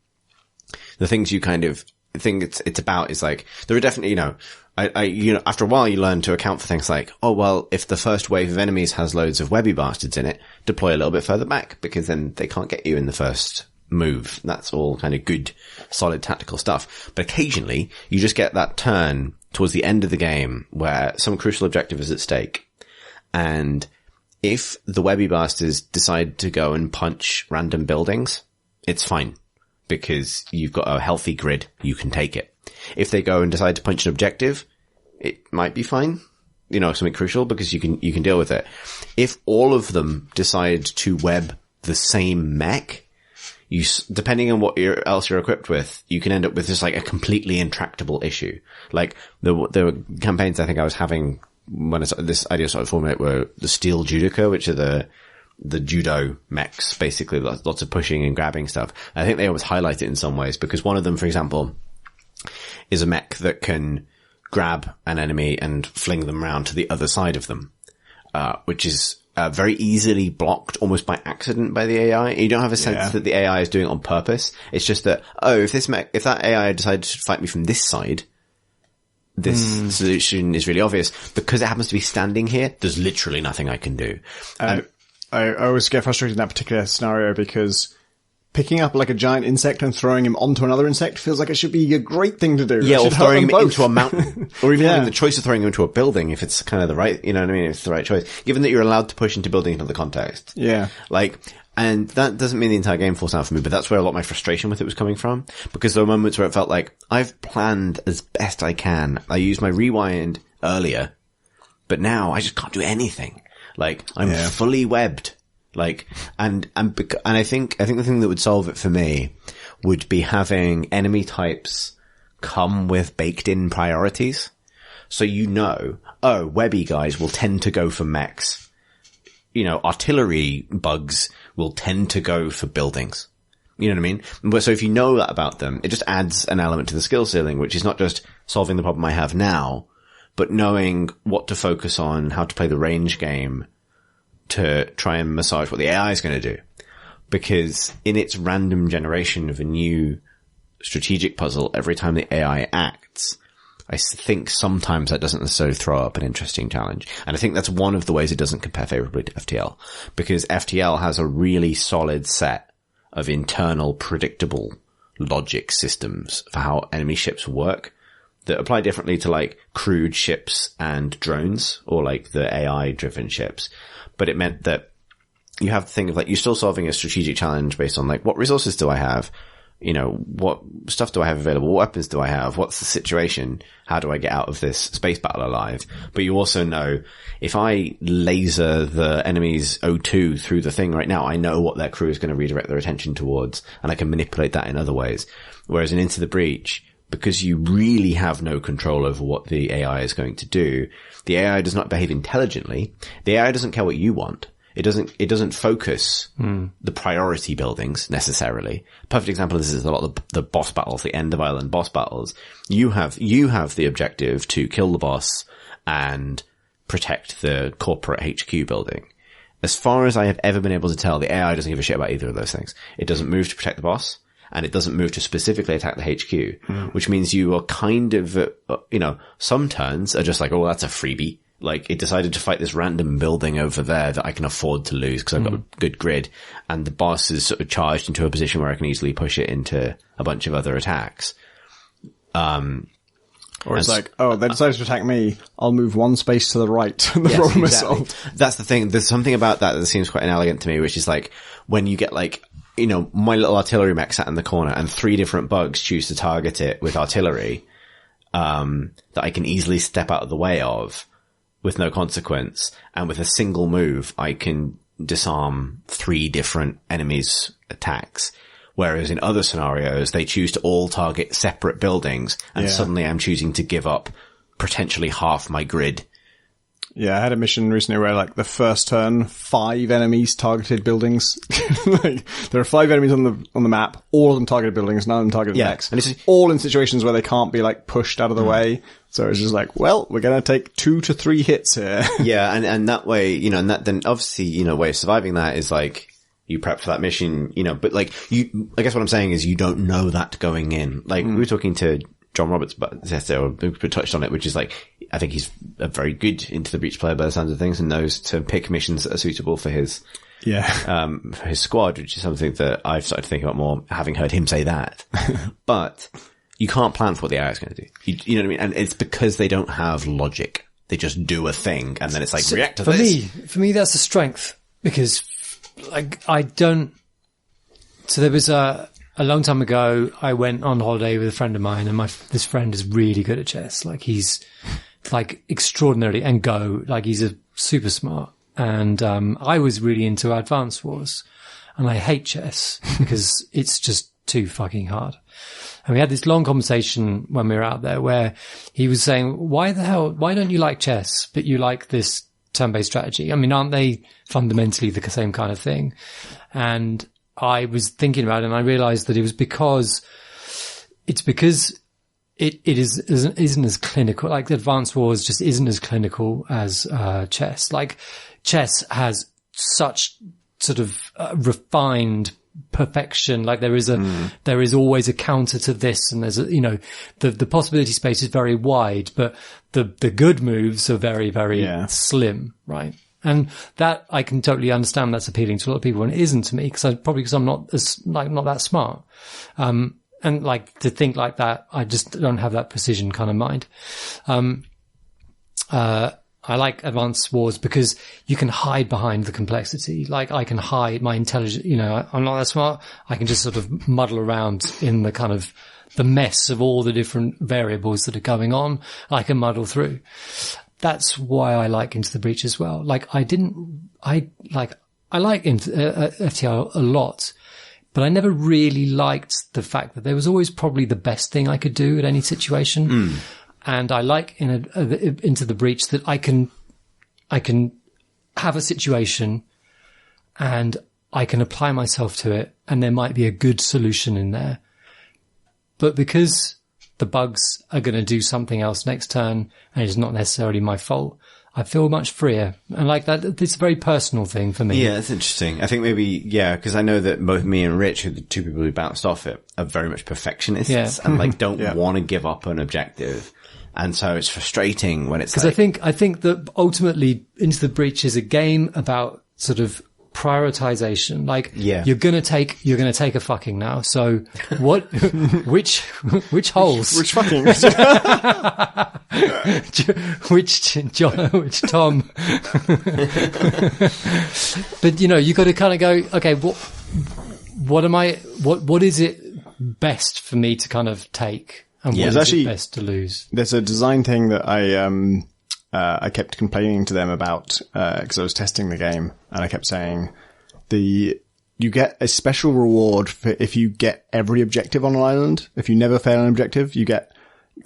the things you kind of think it's about is there are definitely, after a while you learn to account for things like, oh, well, if the first wave of enemies has loads of webby bastards in it, deploy a little bit further back because then they can't get you in the first move. That's all kind of good, solid tactical stuff. But occasionally you just get that turn towards the end of the game where some crucial objective is at stake. And if the webby bastards decide to go and punch random buildings, it's fine. Because you've got a healthy grid, you can take it. If they go and decide to punch an objective, it might be fine. Something crucial because you can deal with it. If all of them decide to web the same mech, depending on what else you're equipped with, you can end up with just a completely intractable issue. The campaigns I think I was having when this idea started to formulate were the Steel Judoka, which are the judo mechs, basically lots of pushing and grabbing stuff. I think they always highlight it in some ways because one of them, for example, is a mech that can grab an enemy and fling them around to the other side of them, which is very easily blocked almost by accident by the AI. You don't have a sense that the AI is doing it on purpose. It's just that, if that AI decided to fight me from this side, this solution is really obvious. Because it happens to be standing here, there's literally nothing I can do. I always get frustrated in that particular scenario because picking up a giant insect and throwing him onto another insect feels like it should be a great thing to do. Yeah, or throwing him into a mountain. Or even having the choice of throwing him into a building if it's kind of the right, you know what I mean? If it's the right choice. Given that you're allowed to push into buildings in other contexts. Yeah. And that doesn't mean the entire game falls down for me, but that's where a lot of my frustration with it was coming from. Because there were moments where it felt like I've planned as best I can. I used my rewind earlier, but now I just can't do anything. I'm fully webbed Like, and I think the thing that would solve it for me would be having enemy types come with baked in priorities. So webby guys will tend to go for mechs. Artillery bugs will tend to go for buildings. You know what I mean? But so if you know that about them, it just adds an element to the skill ceiling, which is not just solving the problem I have now, but knowing what to focus on, how to play the range game to try and massage what the AI is going to do. Because in its random generation of a new strategic puzzle, every time the AI acts, I think sometimes that doesn't necessarily throw up an interesting challenge. And I think that's one of the ways it doesn't compare favorably to FTL. Because FTL has a really solid set of internal predictable logic systems for how enemy ships work that apply differently to like crewed ships and drones or like the AI driven ships. But it meant that you have to think of like, you're still solving a strategic challenge based on like, what resources do I have? What stuff do I have available? What weapons do I have? What's the situation? How do I get out of this space battle alive? But you also know if I laser the enemy's O2 through the thing right now, I know what their crew is going to redirect their attention towards, and I can manipulate that in other ways. Whereas in Into the Breach, because you really have no control over what the AI is going to do, the AI does not behave intelligently. The AI doesn't care what you want. It doesn't focus the priority buildings necessarily. Perfect example of this is a lot of the boss battles, the end of island boss battles. You have the objective to kill the boss and protect the corporate HQ building. As far as I have ever been able to tell, the AI doesn't give a shit about either of those things. It doesn't move to protect the boss, and it doesn't move to specifically attack the HQ, which means you are kind of, some turns are just like, oh, that's a freebie. Like, it decided to fight this random building over there that I can afford to lose because I've got a good grid. And the boss is sort of charged into a position where I can easily push it into a bunch of other attacks. Or it's like, oh, they decided to attack me. I'll move one space to the right. The problem is solved. That's the thing. There's something about that seems quite inelegant to me, which is like, when you get like, my little artillery mech sat in the corner and 3 different bugs choose to target it with artillery, that I can easily step out of the way of, with no consequence, and with a single move, I can disarm 3 different enemies' attacks. Whereas in other scenarios, they choose to all target separate buildings, and suddenly I'm choosing to give up potentially half my grid. Yeah, I had a mission recently where, like, the first turn, 5 enemies targeted buildings. Like, there are 5 enemies on the map, all of them targeted buildings, none of them targeted mechs. And it's all in situations where they can't be, like, pushed out of the way. So it's just like, well, we're gonna take 2 to 3 hits here. Yeah, and that way, and that then obviously, way of surviving that is like, you prep for that mission, but like, I guess what I'm saying is you don't know that going in. Like, we were talking to John Roberts about this, or we touched on it, which is like, I think he's a very good Into the Breach player by the sounds of things and knows to pick missions that are suitable for his his squad, which is something that I've started to think about more, having heard him say that. But you can't plan for what the AI is going to do. You know what I mean? And it's because they don't have logic. They just do a thing, and then it's like, react to this. For me, that's a strength, because, like, I don't... So there was a long time ago, I went on holiday with a friend of mine, and this friend is really good at chess. Like, he's, like, extraordinarily, and Go. Like, he's a super smart. And I was really into Advance Wars, and I hate chess because it's just too fucking hard. And we had this long conversation when we were out there where he was saying, why don't you like chess, but you like this turn-based strategy? I mean, aren't they fundamentally the same kind of thing? And I was thinking about it, and I realized that it was because it isn't as clinical. Like, the Advanced Wars just isn't as clinical as chess. Like, chess has such sort of refined perfection. Like, there is always a counter to this, and there's the possibility space is very wide, but the good moves are very, very slim, right? And that I can totally understand that's appealing to a lot of people, and it isn't to me, because I'm not that smart. And like, to think like that, I just don't have that precision kind of mind. I like Advanced Wars because you can hide behind the complexity. Like, I can hide my intelligence, I'm not that smart. I can just sort of muddle around in the kind of the mess of all the different variables that are going on. I can muddle through. That's why I like Into the Breach as well. Like, I like FTR a lot, but I never really liked the fact that there was always probably the best thing I could do at any situation. And I like Into the Breach that I can have a situation and I can apply myself to it, and there might be a good solution in there. But because the bugs are going to do something else next turn, and it's not necessarily my fault, I feel much freer. And like that, it's a very personal thing for me. Yeah, that's interesting. I think maybe, because I know that both me and Rich, who are the two people who bounced off it, are very much perfectionists and like don't want to give up an objective. And so it's frustrating when it's because I think that ultimately Into the Breach is a game about sort of prioritization. Like, you're gonna take a fucking now. So what, which holes? Which fucking? which Tom? But you got to kind of go, okay, what is it best for me to kind of take? And what is it best to lose? There's a design thing that I kept complaining to them about, cause I was testing the game, and I kept saying you get a special reward for if you get every objective on an island. If you never fail an objective, you get,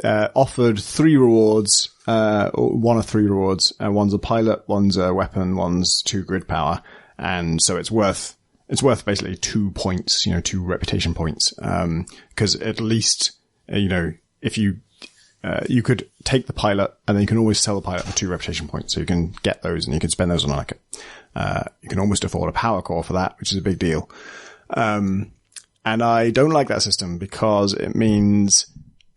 offered 3 rewards, or 1 of 3 rewards. One's a pilot, one's a weapon, one's 2 grid power. And so it's worth basically 2 points, 2 reputation points. Cause at least, if you could take the pilot and then you can always sell the pilot for 2 reputation points. So you can get those and you can spend those on you can almost afford a power core for that, which is a big deal. And I don't like that system because it means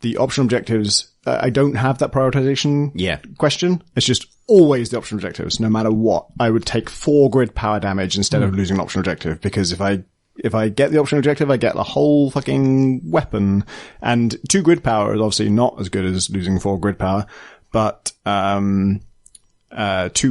the optional objectives, I don't have that prioritization question. It's just always the optional objectives, no matter what. I would take 4 grid power damage instead of losing an optional objective, because if I get the optional objective, I get the whole fucking weapon. And 2 grid power is obviously not as good as losing 4 grid power, but 2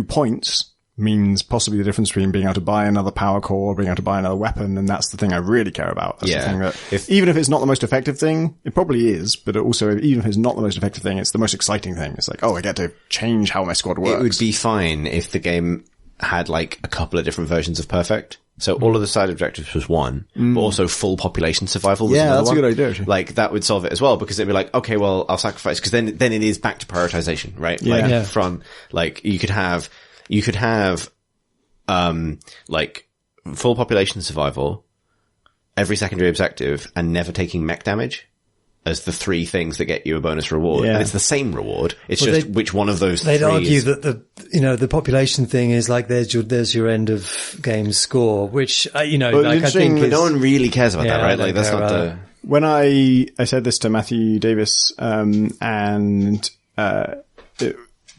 points means possibly the difference between being able to buy another power core or being able to buy another weapon, and that's the thing I really care about. That's the thing that, even if it's not the most effective thing, it probably is, but also, even if it's not the most effective thing, it's the most exciting thing. It's like, I get to change how my squad works. It would be fine if the game had like a couple of different versions of perfect. So all of the side objectives was one, but also full population survival was another that's one. A good idea, actually. Like, that would solve it as well, because it'd be like, okay, well, I'll sacrifice, because then it is back to prioritization, right? From, like, you could have, like, full population survival, every secondary objective, and never taking mech damage as the 3 things that get you a bonus reward. And it's the same reward. It's which one of those 3 They'd argue that the population thing is like, there's your end of game score, which, I think no one really cares about that, right? Like, that's not the... When I said this to Matthew Davis,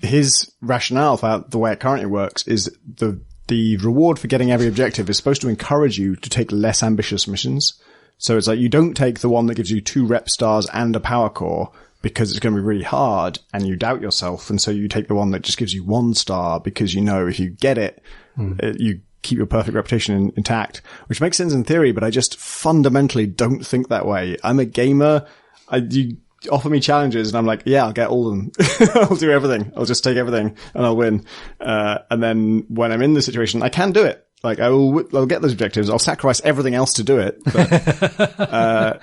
his rationale for the way it currently works is the reward for getting every objective is supposed to encourage you to take less ambitious missions. So it's like, you don't take the one that gives you 2 rep stars and a power core because it's going to be really hard and you doubt yourself. And so you take the one that just gives you 1 star because if you get it, you keep your perfect reputation intact, which makes sense in theory, but I just fundamentally don't think that way. I'm a gamer. You offer me challenges and I'm like, I'll get all of them. I'll do everything. I'll just take everything and I'll win. And then when I'm in the situation, I can do it. Like, I'll get those objectives. I'll sacrifice everything else to do it. But,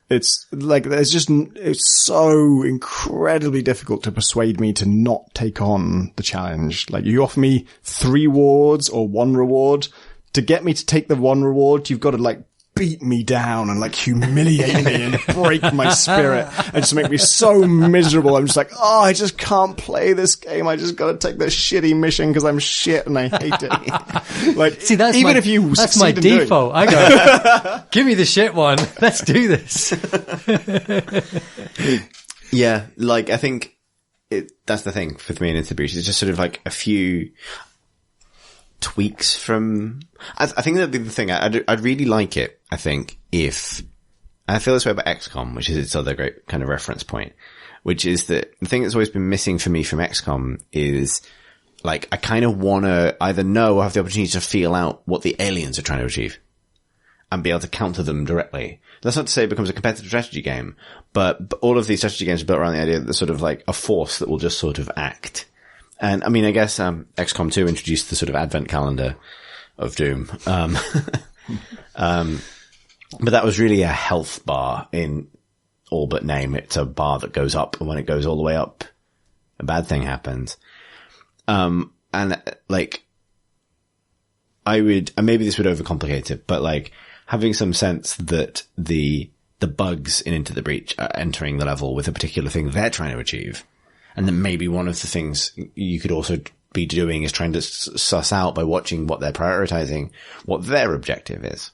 it's like, it's so incredibly difficult to persuade me to not take on the challenge. Like, you offer me 3 rewards or 1 reward. To get me to take the 1 reward, you've got to like beat me down and like humiliate me and break my spirit and just make me so miserable. I'm just like, I just can't play this game. I just gotta take this shitty mission because I'm shit and I hate it. Like, see, that's my default. I go, give me the shit one. Let's do this. Like, I think that's the thing for me in Into the Breach. It's just sort of like a few tweaks from, I think that'd be the thing. I'd really like it, I think, if, and I feel this way about XCOM, which is its other great kind of reference point, which is that the thing that's always been missing for me from XCOM is, like, I kind of want to either know or have the opportunity to feel out what the aliens are trying to achieve and be able to counter them directly. That's not to say it becomes a competitive strategy game, but all of these strategy games are built around the idea that there's sort of like a force that will just sort of act. And I mean, I guess XCOM 2 introduced the sort of advent calendar of Doom. But that was really a health bar in all but name. It's a bar that goes up, and when it goes all the way up, a bad thing happens. And like, and maybe this would overcomplicate it, but like having some sense that the bugs in Into the Breach are entering the level with a particular thing they're trying to achieve. And then maybe one of the things you could also be doing is trying to suss out by watching what they're prioritizing, what their objective is.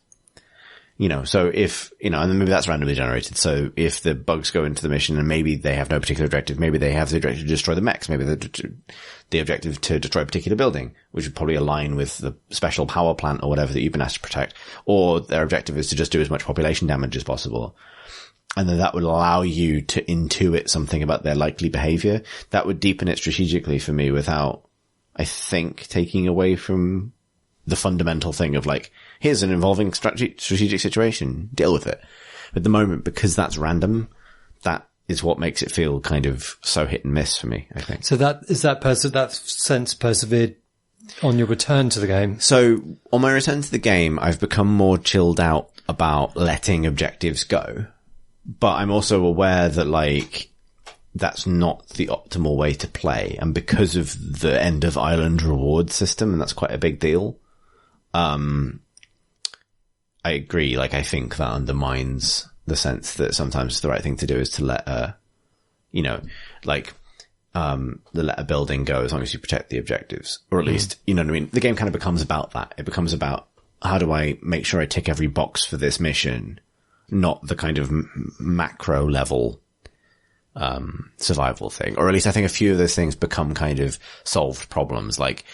So if, and then maybe that's randomly generated. So if the bugs go into the mission and maybe they have no particular objective, maybe they have the objective to destroy the mechs, maybe the objective to destroy a particular building, which would probably align with the special power plant or whatever that you've been asked to protect. Or their objective is to just do as much population damage as possible. And then that would allow you to intuit something about their likely behavior. That would deepen it strategically for me without, I think, taking away from the fundamental thing of like, here's an involving strategic situation, deal with it. At the moment, because that's random, that is what makes it feel kind of so hit and miss for me, I think. So that sense persevered on your return to the game? So on my return to the game, I've become more chilled out about letting objectives go. But I'm also aware that like, that's not the optimal way to play. And because of the end of island reward system, and that's quite a big deal, I agree. Like, I think that undermines the sense that sometimes the right thing to do is to let let a building go as long as you protect the objectives, or at least, you know what I mean? The game kind of becomes about that. It becomes about, how do I make sure I tick every box for this mission, not the kind of macro level, survival thing. Or at least I think a few of those things become kind of solved problems. Like,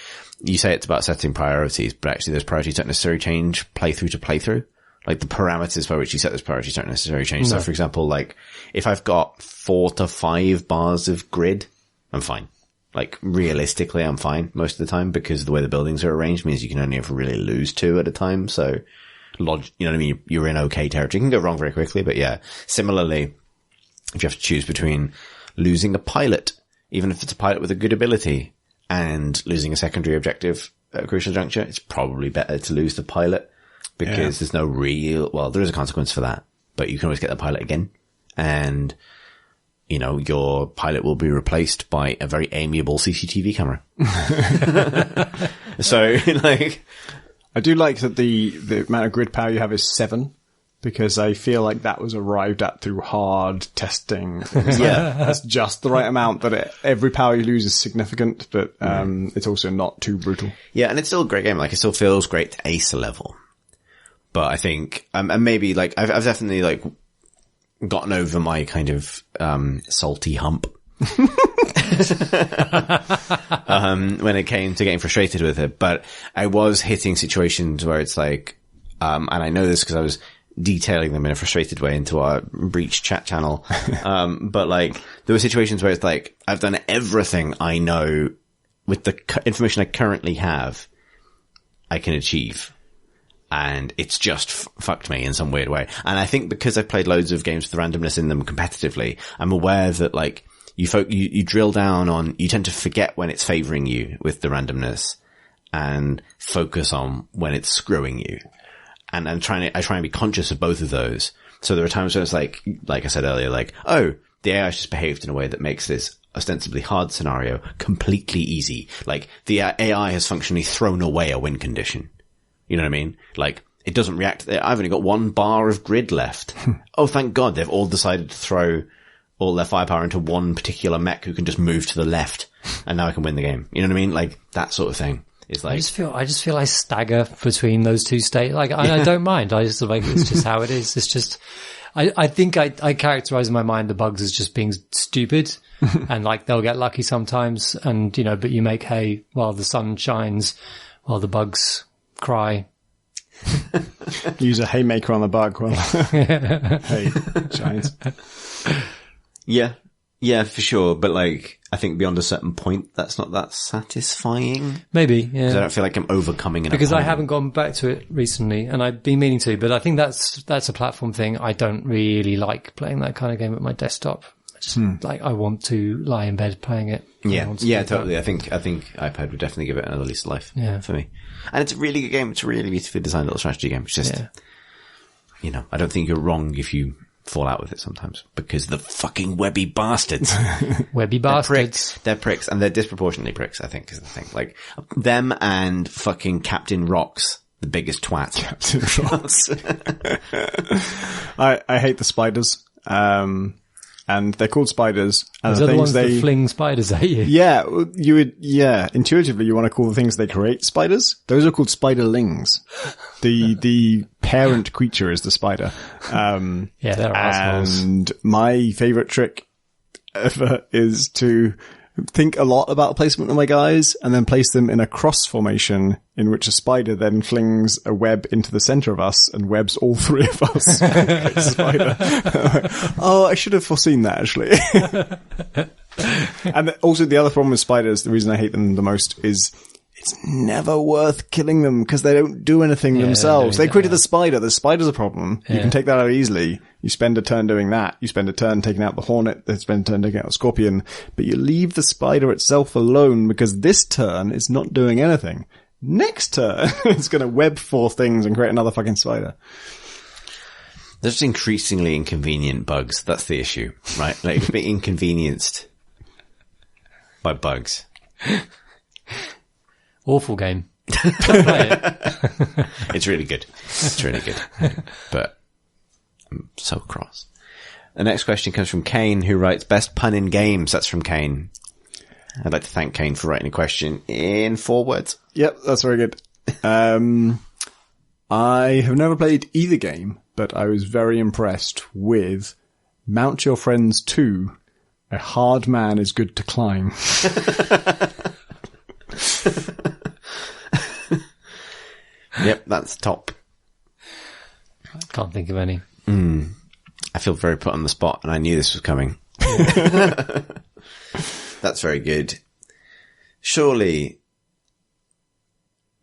you say it's about setting priorities, but actually those priorities don't necessarily change playthrough to playthrough. Like, the parameters by which you set those priorities don't necessarily change. No. So, for example, like, if I've got 4 to 5 bars of grid, I'm fine. Like, realistically, I'm fine most of the time, because the way the buildings are arranged means you can only ever really lose 2 at a time. So, you know what I mean? You're in okay territory. It can go wrong very quickly, but yeah. Similarly, if you have to choose between losing a pilot, even if it's a pilot with a good ability, and losing a secondary objective at a crucial juncture, it's probably better to lose the pilot, because there's no there is a consequence for that, but you can always get the pilot again. And, your pilot will be replaced by a very amiable CCTV camera. So, like, I do like that the amount of grid power you have is 7. Because I feel like that was arrived at through hard testing. That's just the right amount, that every power you lose is significant, but it's also not too brutal. Yeah, and it's still a great game. Like, it still feels great to ace a level. But I think, and maybe like, I've definitely like gotten over my kind of salty hump when it came to getting frustrated with it. But I was hitting situations where it's like, and I know this because I was detailing them in a frustrated way into our Breach chat channel. But like, there were situations where it's like, I've done everything I know with the information I currently have, I can achieve. And it's just fucked me in some weird way. And I think because I've played loads of games with the randomness in them competitively, I'm aware that like, you drill down on, you tend to forget when it's favoring you with the randomness and focus on when it's screwing you. And I try and be conscious of both of those. So there are times when it's like I said earlier, like, oh, the AI has just behaved in a way that makes this ostensibly hard scenario completely easy. Like, the AI has functionally thrown away a win condition. You know what I mean? Like, it doesn't react. I've only got 1 bar of grid left. Oh, thank God, they've all decided to throw all their firepower into one particular mech who can just move to the left, and now I can win the game. You know what I mean? Like, that sort of thing. It's like, I just feel I stagger between those two states. Like, I don't mind. I just like, it's just how it is. It's just, I think I characterize in my mind the bugs as just being stupid and like they'll get lucky sometimes. And, but you make hay while the sun shines, while the bugs cry. Use a haymaker on the bug while hay shines. Yeah, for sure. But like, I think beyond a certain point, that's not that satisfying. Maybe, yeah. Because I don't feel like I'm overcoming an Because opponent. I haven't gone back to it recently, and I've been meaning to, but I think that's a platform thing. I don't really like playing that kind of game at my desktop. Just like, I want to lie in bed playing it. Yeah, totally. I think iPad would definitely give it another lease of life for me. And it's a really good game. It's a really beautifully designed little strategy game. It's just, you know, I don't think you're wrong if you fall out with it sometimes, because the fucking webby bastards. Webby bastards. They're pricks, and they're disproportionately pricks, I think, is the thing. Like, them and fucking Captain Rocks, the biggest twat. Captain Rocks. I hate the spiders. And they're called spiders. And Those are the ones that fling spiders at you. Yeah, intuitively you want to call the things they create spiders. Those are called spiderlings. The parent creature is the spider. They're assholes. And my favorite trick ever is to think a lot about placement of my guys and then place them in a cross formation in which a spider then flings a web into the center of us and webs all three of us. Spider. Oh, I should have foreseen that, actually. And also the other problem with spiders, the reason I hate them the most is it's never worth killing them because they don't do anything themselves. They created the spider. The spider's a problem. You can take that out easily. You spend a turn doing that. You spend a turn taking out the hornet. They spend a turn taking out the scorpion. But you leave the spider itself alone because this turn is not doing anything. Next turn, it's going to web 4 things and create another fucking spider. There's increasingly inconvenient bugs. That's the issue, right? Like, you're being inconvenienced by bugs. Awful game. Play it. It's really good. It's really good. But I'm so cross. The next question comes from Kane, who writes, best pun in games. That's from Kane. I'd like to thank Kane for writing a question in 4 words. Yep, that's very good. I have never played either game, but I was very impressed with Mount Your Friends 2. A hard man is good to climb. Yep, that's top. Can't think of any. I feel very put on the spot, and I knew this was coming. That's very good. Surely,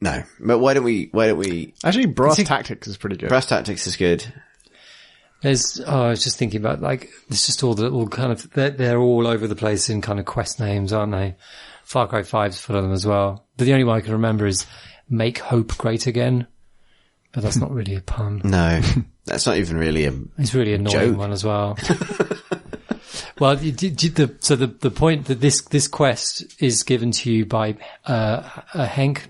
no. But why don't we? Actually, Brass Tactics is pretty good. Brass Tactics is good. I was just thinking about, like, it's just all kind of, they're all over the place in kind of quest names, aren't they? Far Cry 5's full of them as well. But the only one I can remember is Make Hope Great Again. But that's not really a pun. No, that's not even really it's really annoying joke. One as well. Well, the point that this quest is given to you by Hank.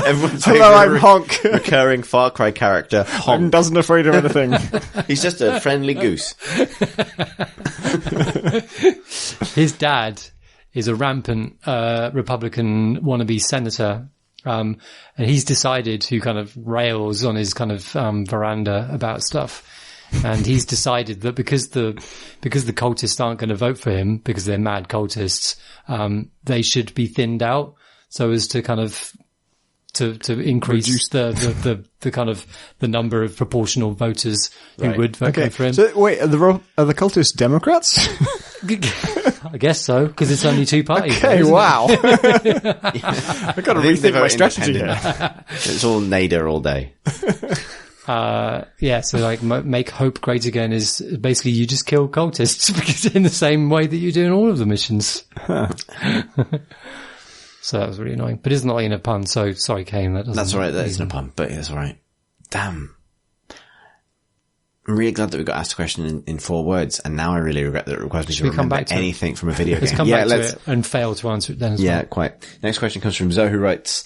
Everyone's Hello, I'm Honk. Recurring Far Cry character, Honk. Doesn't afraid of anything. He's just a friendly goose. His dad is a rampant Republican wannabe senator, and he's decided who kind of rails on his kind of veranda about stuff. And he's decided that because the cultists aren't going to vote for him because they're mad cultists, they should be thinned out so as to kind of to increase the kind of the number of proportional voters who would vote for him. So wait, are the cultists Democrats? I guess so, because it's only 2 parties. Okay, though, wow. I've got to rethink my strategy here. It's all Nader all day. So like Make Hope Great Again is basically you just kill cultists because in the same way that you do in all of the missions. So that was really annoying, but it's not in a pun. So sorry, Kane. That's all right. That isn't a pun, but it's all right. Damn. I'm really glad that we got asked a question in 4 words, and now I really regret that it requires me to remember anything from a video game. Let's come back to it and fail to answer it then as well. Yeah, quite. Next question comes from Zoe, who writes,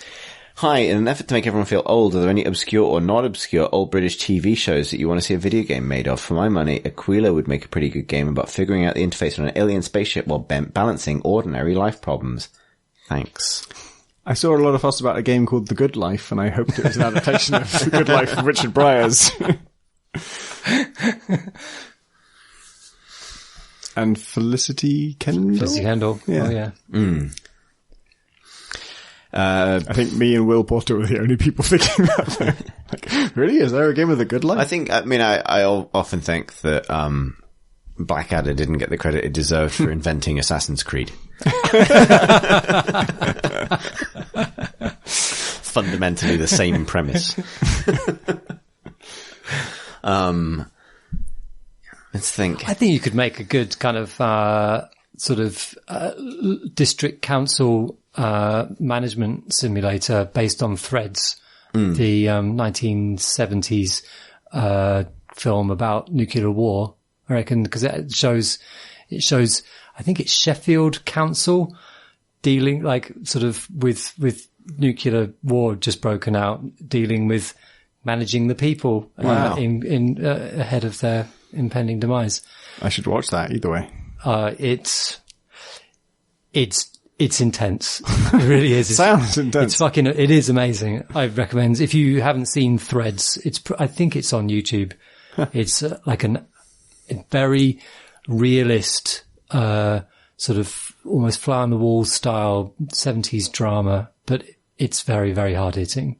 hi, in an effort to make everyone feel old, are there any obscure or not obscure old British TV shows that you want to see a video game made of? For my money, Aquila would make a pretty good game about figuring out the interface on an alien spaceship while balancing ordinary life problems. Thanks. I saw a lot of fuss about a game called The Good Life, and I hoped it was an adaptation of The Good Life from Richard Briers. And Felicity Kendall? Felicity Kendall. Yeah. Oh, yeah. I think me and Will Potter were the only people thinking that. Like, really? Is there a game of The Good Life? I often think that Blackadder didn't get the credit it deserved for inventing Assassin's Creed. Fundamentally the same premise. Let's think. I think you could make a good kind of district council management simulator based on Threads, the 1970s film about nuclear war. I reckon, because it shows. I think it's Sheffield Council dealing like sort of with nuclear war just broken out, dealing with managing the people in ahead of their impending demise. I should watch that either way. It's intense. It really is. Sounds intense. It is amazing. I recommend, if you haven't seen Threads, I think it's on YouTube. It's like a very realist, sort of almost fly on the wall style 70s drama, but it's very, very hard hitting.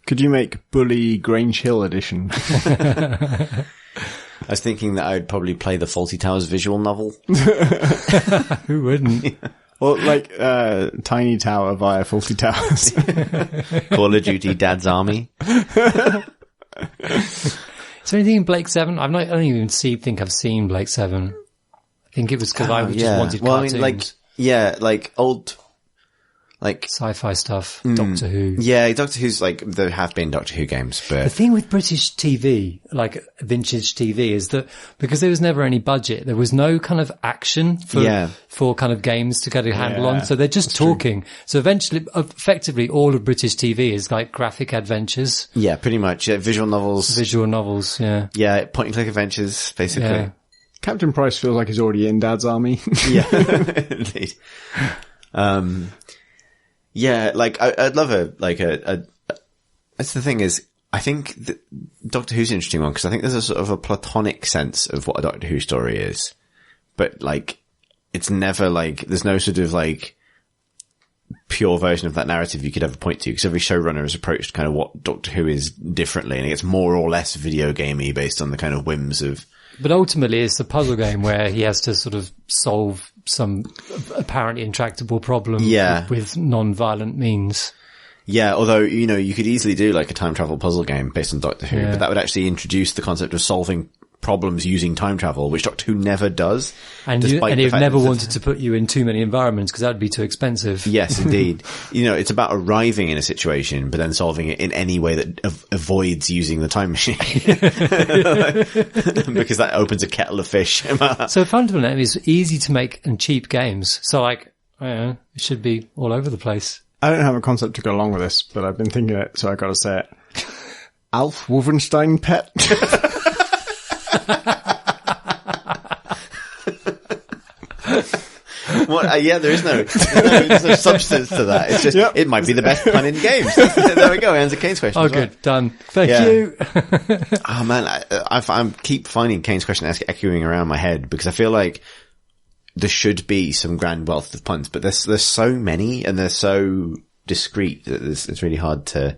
Could you make Bully Grange Hill edition? I was thinking that I'd probably play the Fawlty Towers visual novel. Who wouldn't? Or like Tiny Tower via Fawlty Towers. Call of Duty Dad's Army. Is there anything in Blake 7? I don't even think I've seen Blake 7. I think it was because I just wanted cartoons. Like old, like sci-fi stuff, Doctor Who. Yeah, Doctor Who's like, there have been Doctor Who games, but the thing with British TV, like vintage TV, is that because there was never any budget, there was no kind of action for kind of games to get a handle on. So they're just talking. True. So effectively, all of British TV is like graphic adventures. Yeah, pretty much. Yeah, visual novels. Yeah. Yeah, point and click adventures, basically. Yeah. Captain Price feels like he's already in Dad's Army. Yeah, indeed. Yeah, like I'd love that's the thing is, I think that Doctor Who's an interesting one because I think there's a sort of a platonic sense of what a Doctor Who story is, but like it's never like there's no sort of like pure version of that narrative you could ever point to because every showrunner has approached kind of what Doctor Who is differently, and it gets more or less video gamey based on the kind of whims of. But ultimately, it's a puzzle game where he has to sort of solve some apparently intractable problem with non-violent means. Yeah, although, you could easily do like a time travel puzzle game based on Doctor Who, but that would actually introduce the concept of solving problems using time travel, which Doctor Who never does. And you've never wanted to put you in too many environments because that would be too expensive. Yes, indeed. It's about arriving in a situation, but then solving it in any way that avoids using the time machine. Because that opens a kettle of fish. So fundamentally, it's easy to make and cheap games. So like, it should be all over the place. I don't have a concept to go along with this, but I've been thinking it, so I got to say it. Alf Wolfenstein Pet. There's no substance to that. It's just, It might be the best pun in games. There we go. Answer Kane's question. Oh, good. Done. Thank you. Oh man, I keep finding Kane's question echoing around my head because I feel like there should be some grand wealth of puns, but there's so many and they're so discreet that it's really hard to.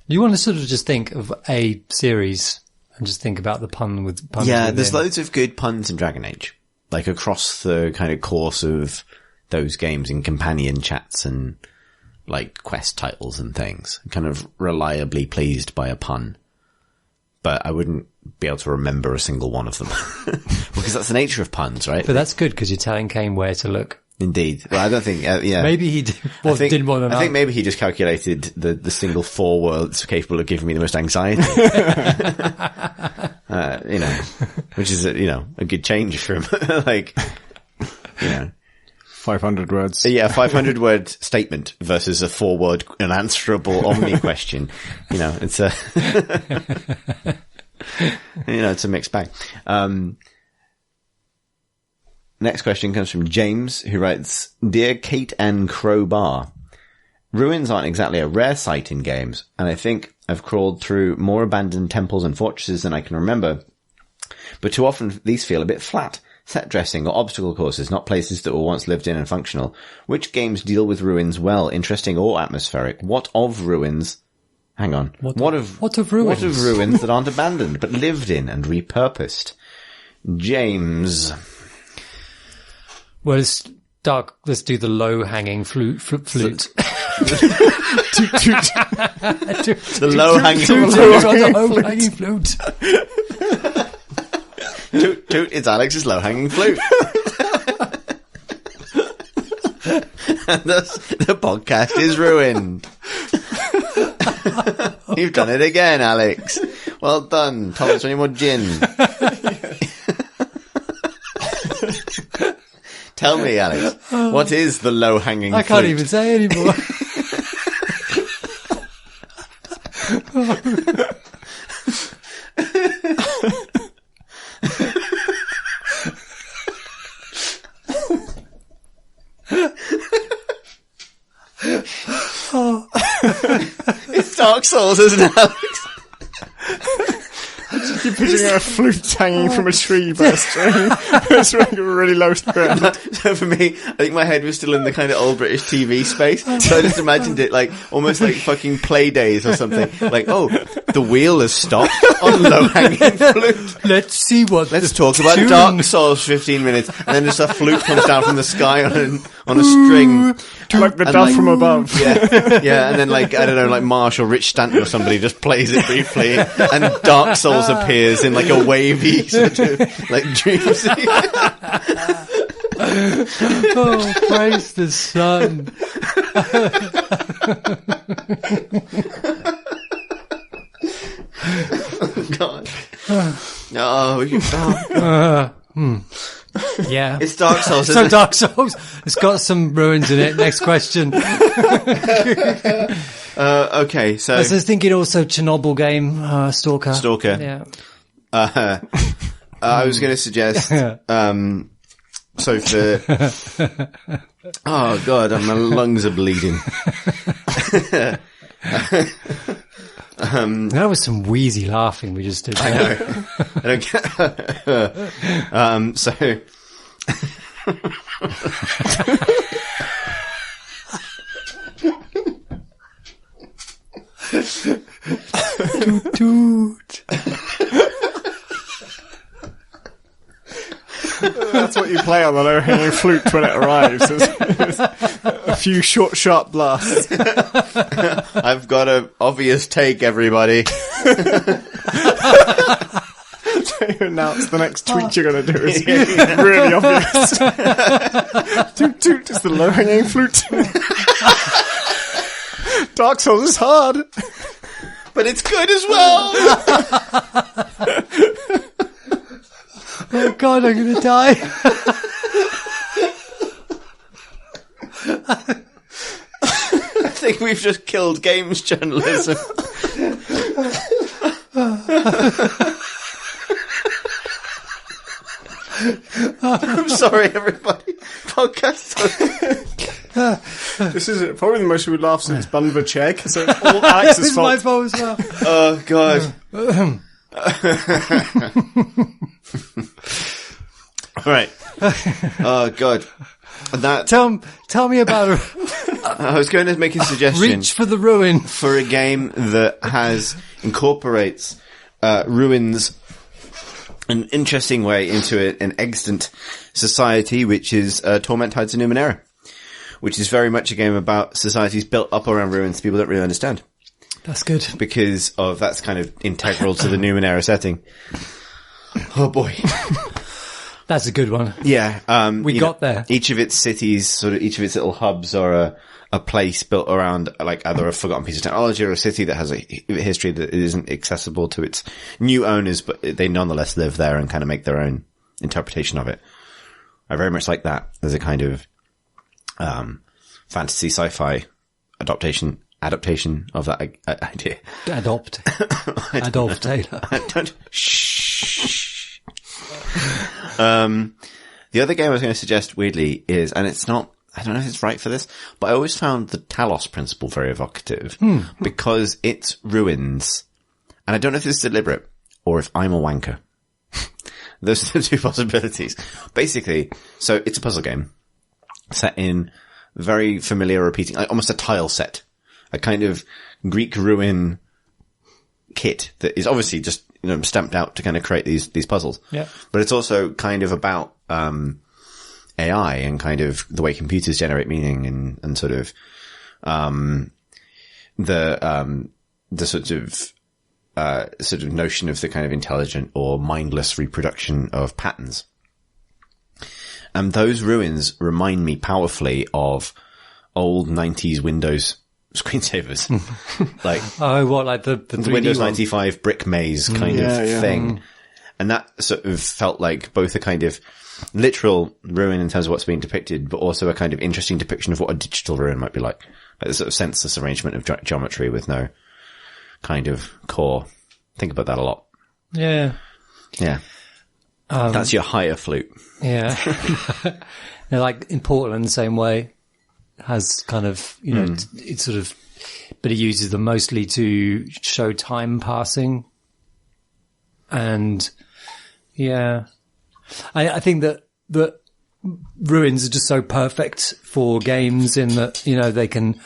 You want to sort of just think of a series and just think about the pun with puns. Yeah, there's loads of good puns in Dragon Age. Like across the kind of course of those games in companion chats and like quest titles and things. I'm kind of reliably pleased by a pun. But I wouldn't be able to remember a single one of them. Because that's the nature of puns, right? But that's good because you're telling Kane where to look. Indeed. Well, I don't think, Maybe he didn't want to know. I think maybe he just calculated the single 4 words capable of giving me the most anxiety. Which is, a good change for him. 500 words. Yeah, 500 word statement versus a 4 word unanswerable Omni question. It's a, it's a mixed bag. Next question comes from James, who writes, Dear Kate and Crowbar, ruins aren't exactly a rare sight in games, and I think I've crawled through more abandoned temples and fortresses than I can remember. But too often these feel a bit flat. Set dressing or obstacle courses, not places that were once lived in and functional. Which games deal with ruins well, interesting or atmospheric? What of ruins? Hang on. What of ruins? What of ruins that aren't abandoned, but lived in and repurposed? James. Well, let's do the low-hanging flute. The low-hanging Toot flute. on the low-hanging flute. Toot, toot, it's Alex's low-hanging flute. And thus, the podcast is ruined. You've done it again, Alex. Well done. Thomas, any more gin? Tell me, Alex, what is the low-hanging flute? I can't even say anymore. It's Dark Souls, isn't it, Alex? You're picturing a flute hanging from a tree by a string. It's really low to the ground. So for me, I think my head was still in the kind of old British TV space. So I just imagined it like almost like fucking Play Days or something. Like, oh, the wheel has stopped on low-hanging flute. Let's see what. Let's talk about tune. Dark Souls 15 minutes. And then just a flute comes down from the sky on a string. Like the And dove like- from above. Yeah, and then like, I don't know, like Marsh or Rich Stanton or somebody just plays it briefly and Dark Souls appears in like a wavy sort of like dreamsy. Oh, praise the sun. God. Yeah. It's Dark Souls, So isn't it? Dark Souls. It's got some ruins in it. Next question. Okay, so I was thinking also Chernobyl game, Stalker. Stalker. Yeah. I was going to suggest, so for, oh God, my lungs are bleeding. That was some wheezy laughing we just did. I know. I don't get, so, Toot, toot. That's what you play on the low-hanging flute when it arrives. It's a few short, sharp blasts. I've got an obvious take, everybody. You announce the next tweet you're going to do is really obvious. Toot toot, it's the low-hanging flute. Dark Souls is hard. But it's good as well. Oh God, I'm going to die. I think we've just killed games journalism. I'm sorry, everybody. Podcast. This is probably the most we would laugh since Bunver Check, so it's all Alex's It's my fault. fault as well. Oh God. All right. Oh God. That Tell me about I was going to make a suggestion Reach for the Ruin. for a game that incorporates ruins an interesting way into an extant society, which is Torment Tides of Numenera, which is very much a game about societies built up around ruins people don't really understand, That's good. because that's kind of integral to the Numenera setting. Oh boy. That's a good one. Yeah. We got there. Each of its cities, each of its little hubs are a place built around like either a forgotten piece of technology or a city that has a history that isn't accessible to its new owners, but they nonetheless live there and kind of make their own interpretation of it. I very much like that as a kind of, fantasy sci-fi adaptation of that idea. Adopt. Adolf Taylor. Shh. The other game I was going to suggest weirdly is, and it's not, I don't know if it's right for this, but I always found the Talos principle very evocative because it's ruins. And I don't know if it's deliberate or if I'm a wanker. Those are the two possibilities. Basically, so it's a puzzle game set in very familiar repeating, like almost a tile set, a kind of Greek ruin kit that is obviously just, stamped out to kind of create these puzzles. Yeah. But it's also kind of about, AI and kind of the way computers generate meaning and sort of, the sort of notion of the kind of intelligent or mindless reproduction of patterns. And those ruins remind me powerfully of old 90s Windows screensavers. Like, like the Windows 3D 95 brick maze kind of thing. And that sort of felt like both a kind of literal ruin in terms of what's being depicted, but also a kind of interesting depiction of what a digital ruin might be like. Like a sort of senseless arrangement of geometry with no kind of core. Think about that a lot. Yeah. Yeah. That's your higher flute. Yeah. Like in Portland, the same way, has kind of, it's sort of, but it uses them mostly to show time passing. And yeah, I think that ruins are just so perfect for games in that, they can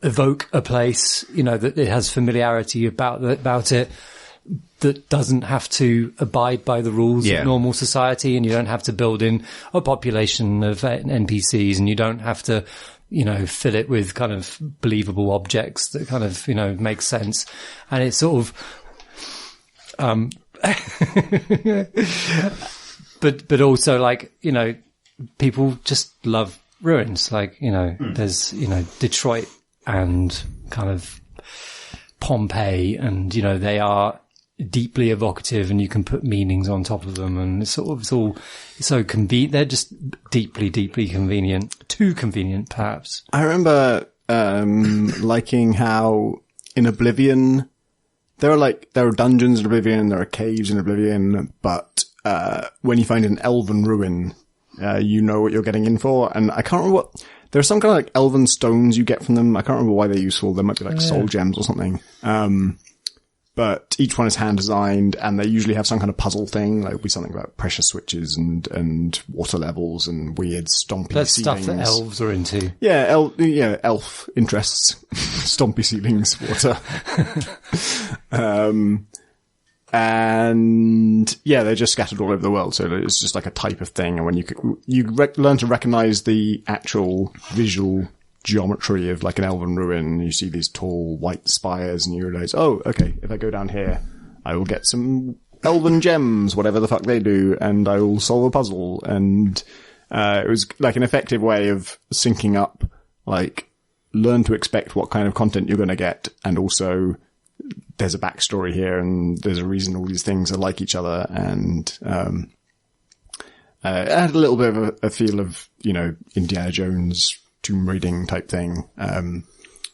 evoke a place, that it has familiarity about it, that doesn't have to abide by the rules of normal society, and you don't have to build in a population of NPCs, and you don't have to, fill it with kind of believable objects that kind of, make sense. And it's sort of, but also like, people just love ruins. Like, there's, Detroit and kind of Pompeii, and, they are deeply evocative, and you can put meanings on top of them, and it's all so convenient. They're just deeply, deeply convenient. Too convenient, perhaps. I remember, liking how in Oblivion, there are dungeons in Oblivion, there are caves in Oblivion, but, when you find an elven ruin, you know what you're getting in for. And I can't remember there are some kind of like elven stones you get from them. I can't remember why they're useful. They might be like soul gems or something. But each one is hand designed, and they usually have some kind of puzzle thing. Like, it'll be something about pressure switches and water levels and weird stompy That's ceilings. Stuff that elves are into. Yeah, elf interests. Stompy ceilings, water. And yeah, they're just scattered all over the world. So it's just like a type of thing. And when you learn to recognize the actual visual geometry of like an elven ruin, you see these tall white spires, and you realize, oh, okay, if I go down here, I will get some elven gems, whatever the fuck they do, and I will solve a puzzle. And it was like an effective way of syncing up, like, learn to expect what kind of content you're going to get, and also there's a backstory here, and there's a reason all these things are like each other. And it had a little bit of a feel of, Indiana Jones tomb raiding type thing,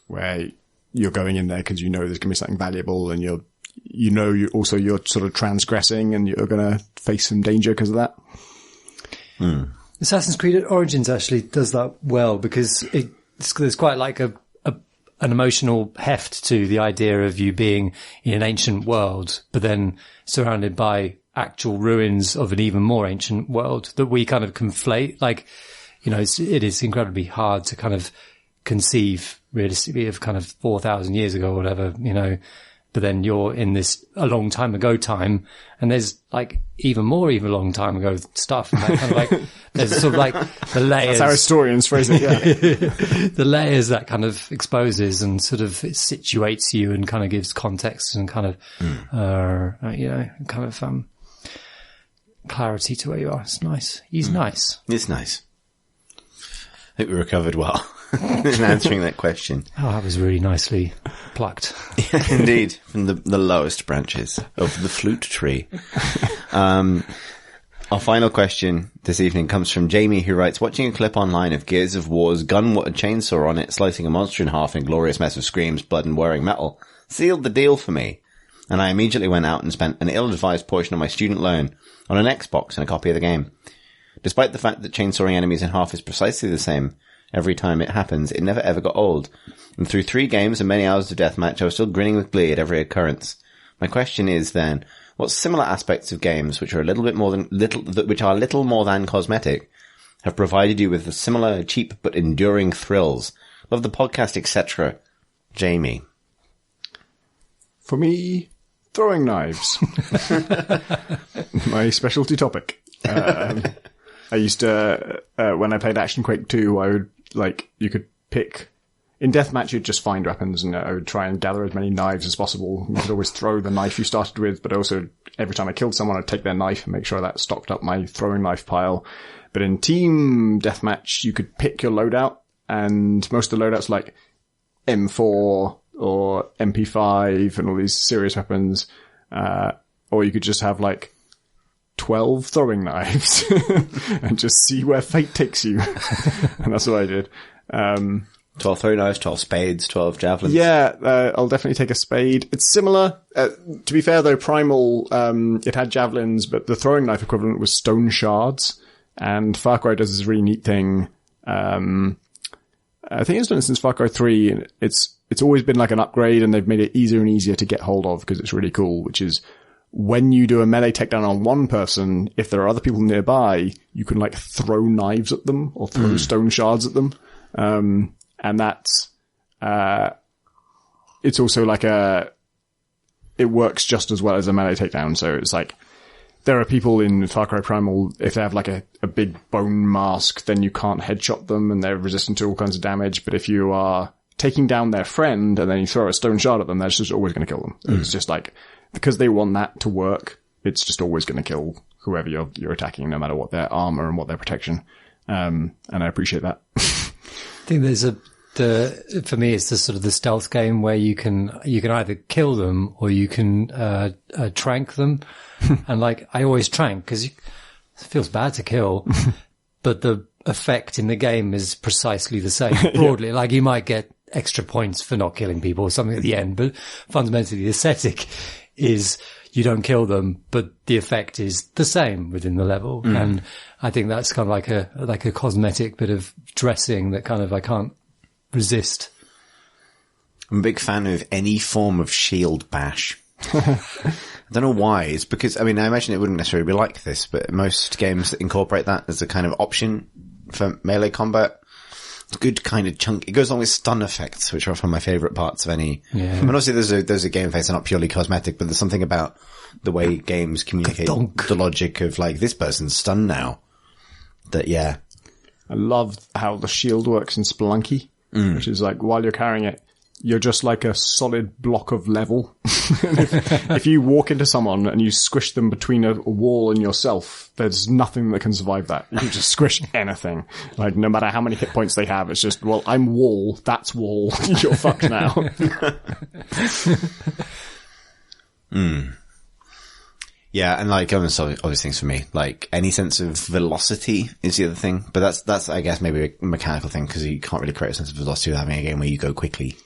where you're going in there because there's going to be something valuable, and you're sort of transgressing, and you're going to face some danger because of that. Assassin's Creed Origins actually does that well, because there's quite like an emotional heft to the idea of you being in an ancient world, but then surrounded by actual ruins of an even more ancient world that we kind of conflate. Like, it is incredibly hard to kind of conceive realistically of kind of 4,000 years ago or whatever, but then you're in this a long time ago time, and there's like even long time ago stuff. And that kind of like, there's sort of like the layers. That's how historians phrase it, yeah. The layers that kind of exposes and sort of it situates you and kind of gives context and kind of, clarity to where you are. It's nice. He's nice. It's nice. I think we recovered well in answering that question. Oh, that was really nicely plucked. Yeah, indeed, from the lowest branches of the flute tree. Our final question this evening comes from Jamie, who writes, watching a clip online of Gears of War's gun with a chainsaw on it, slicing a monster in half in glorious mess of screams, blood and whirring metal, sealed the deal for me. And I immediately went out and spent an ill-advised portion of my student loan on an Xbox and a copy of the game. Despite the fact that chainsawing enemies in half is precisely the same every time it happens, it never ever got old. And through 3 games and many hours of deathmatch, I was still grinning with glee at every occurrence. My question is then, what similar aspects of games which are little more than cosmetic have provided you with the similar cheap but enduring thrills? Love the podcast, etc. Jamie. For me, throwing knives. My specialty topic. I used to, when I played Action Quake 2, I would, you could pick, in deathmatch, you'd just find weapons and I would try and gather as many knives as possible. You could always throw the knife you started with, but also every time I killed someone, I'd take their knife and make sure that stocked up my throwing knife pile. But in team deathmatch, you could pick your loadout, and most of the loadouts like M4 or MP5 and all these serious weapons, or you could just have like 12 throwing knives and just see where fate takes you. And that's what I did. 12 throwing knives, 12 spades, 12 javelins. Yeah, I'll definitely take a spade. It's similar. To be fair though, Primal, it had javelins, but the throwing knife equivalent was stone shards. And Far Cry does this really neat thing. I think it's done it since Far Cry 3. And it's always been like an upgrade, and they've made it easier and easier to get hold of because it's really cool, which is when you do a melee takedown on one person, if there are other people nearby, you can like throw knives at them or throw stone shards at them. And that's, it's also like it works just as well as a melee takedown. So it's like, there are people in Far Cry Primal, if they have like a big bone mask, then you can't headshot them and they're resistant to all kinds of damage. But if you are taking down their friend and then you throw a stone shard at them, that's just always going to kill them. It's just like, because they want that to work, it's just always going to kill whoever you're attacking, no matter what their armor and what their protection. And I appreciate that. I think there's for me, it's the sort of the stealth game where you can either kill them or you can, trank them. And like, I always trank because it feels bad to kill, but the effect in the game is precisely the same broadly. Like you might get extra points for not killing people or something at the end, but fundamentally the aesthetic is you don't kill them, but the effect is the same within the level. And I think that's kind of like a cosmetic bit of dressing that kind of I can't resist. I'm a big fan of any form of shield bash. I don't know why. It's because, I mean, I imagine it wouldn't necessarily be like this, but most games that incorporate that as a kind of option for melee combat, it's good kind of chunk. It goes along with stun effects, which are often my favorite parts of any. Yeah. I mean, obviously there's a game phase, not purely cosmetic, but there's something about the way games communicate the logic of like, this person's stunned now. That, yeah. I love how the shield works in Spelunky, which is like, while you're carrying it, you're just like a solid block of level. if you walk into someone and you squish them between a wall and yourself, there's nothing that can survive that. You can just squish anything. Like, no matter how many hit points they have, it's just, well, I'm wall, that's wall, you're fucked now. Yeah, and like, obvious things for me. Like, any sense of velocity is the other thing. But that's, I guess, maybe a mechanical thing, because you can't really create a sense of velocity with having a game where you go quickly.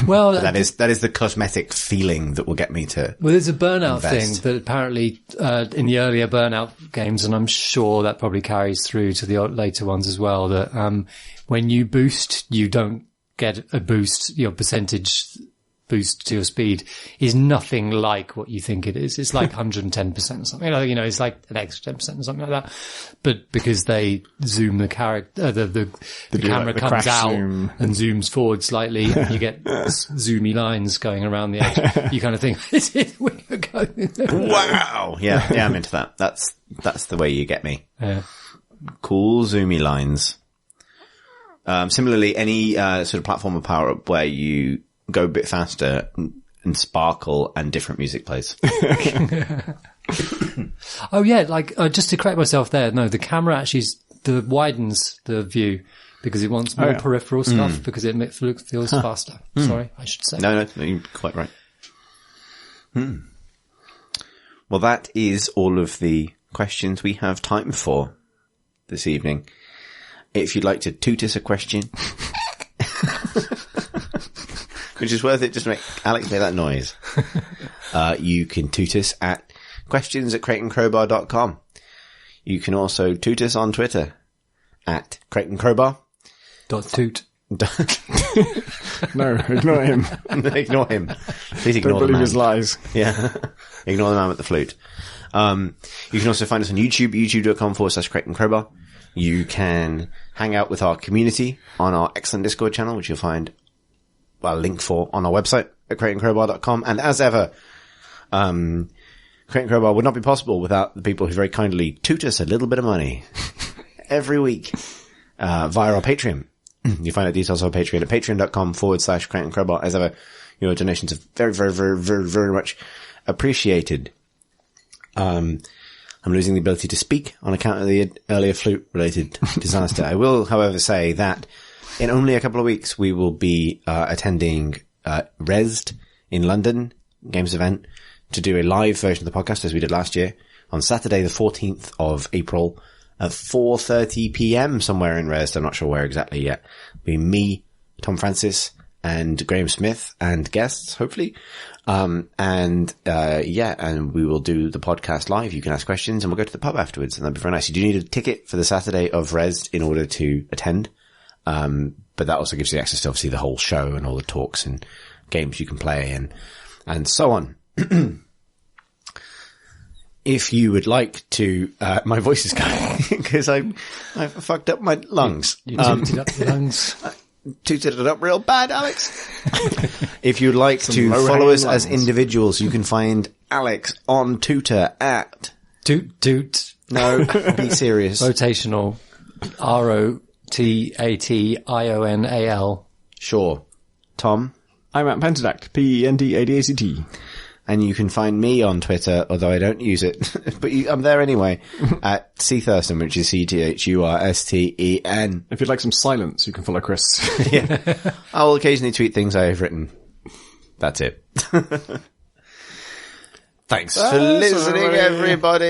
Well, that is the cosmetic feeling that will get me to Well, there's a burnout invest. thing that apparently, in the earlier burnout games, and I'm sure that probably carries through to the later ones as well, that, when you boost, you don't get a boost, your percentage boost to your speed is nothing like what you think it is. It's like 110% or something. You know, it's like an extra 10% or something like that. But because they zoom the character, the camera like comes out zoom. and zooms forward slightly, and you get zoomy lines going around the edge. You kind of think, this is where you're going. Wow. Yeah, I'm into that. That's the way you get me. Yeah. Cool zoomy lines. Similarly, any sort of platform power up where you go a bit faster and sparkle and different music plays. Oh yeah, like just to correct myself there, no, the camera actually widens the view because it wants more peripheral stuff because it feels faster. Sorry, I should say. No, you're quite right. Well, that is all of the questions we have time for this evening. If you'd like to toot us a question, which is worth it just to make Alex make that noise, you can toot us at questions@crateandcrowbar.com. You can also toot us on Twitter at crateandcrowbar. .toot. No, ignore him. Ignore him. Please ignore Don't the believe man. his lies. Yeah. Ignore the man with the flute. You can also find us on YouTube, youtube.com/crateandcrowbar. You can hang out with our community on our excellent Discord channel, which you'll find a link for on our website at crateandcrowbar.com. And as ever, Crate and Crowbar would not be possible without the people who very kindly toot us a little bit of money every week, via our Patreon. You find out details on Patreon at patreon.com/CrantonCrowbar. As ever, your donations are very, very, very, very, very much appreciated. I'm losing the ability to speak on account of the earlier flute-related disaster. I will, however, say that in only a couple of weeks, we will be attending Rezzed in London, games event, to do a live version of the podcast as we did last year on Saturday the 14th of April at 4:30 p.m. somewhere in Rezzed. I'm not sure where exactly yet. It'll be me, Tom Francis, and Graham Smith, and guests, hopefully. And we will do the podcast live. You can ask questions and we'll go to the pub afterwards, and that'd be very nice. You do need a ticket for the Saturday of Rezzed in order to attend. But that also gives you access to obviously the whole show and all the talks and games you can play and so on. If you would like to, my voice is going because I've fucked up my lungs. You tooted up your lungs. Tooted it up real bad, Alex. If you'd like to follow us as individuals, you can find Alex on Twitter at Toot. No, be serious. Rotational. ROTATIONAL. Sure. Tom? I'm at Pentadact, PENDADACT. And you can find me on Twitter, although I don't use it, but I'm there anyway, at C Thurston, which is CTHURSTEN. If you'd like some silence, you can follow Chris. Yeah. I'll occasionally tweet things I have written. That's it. Thanks for listening, everybody.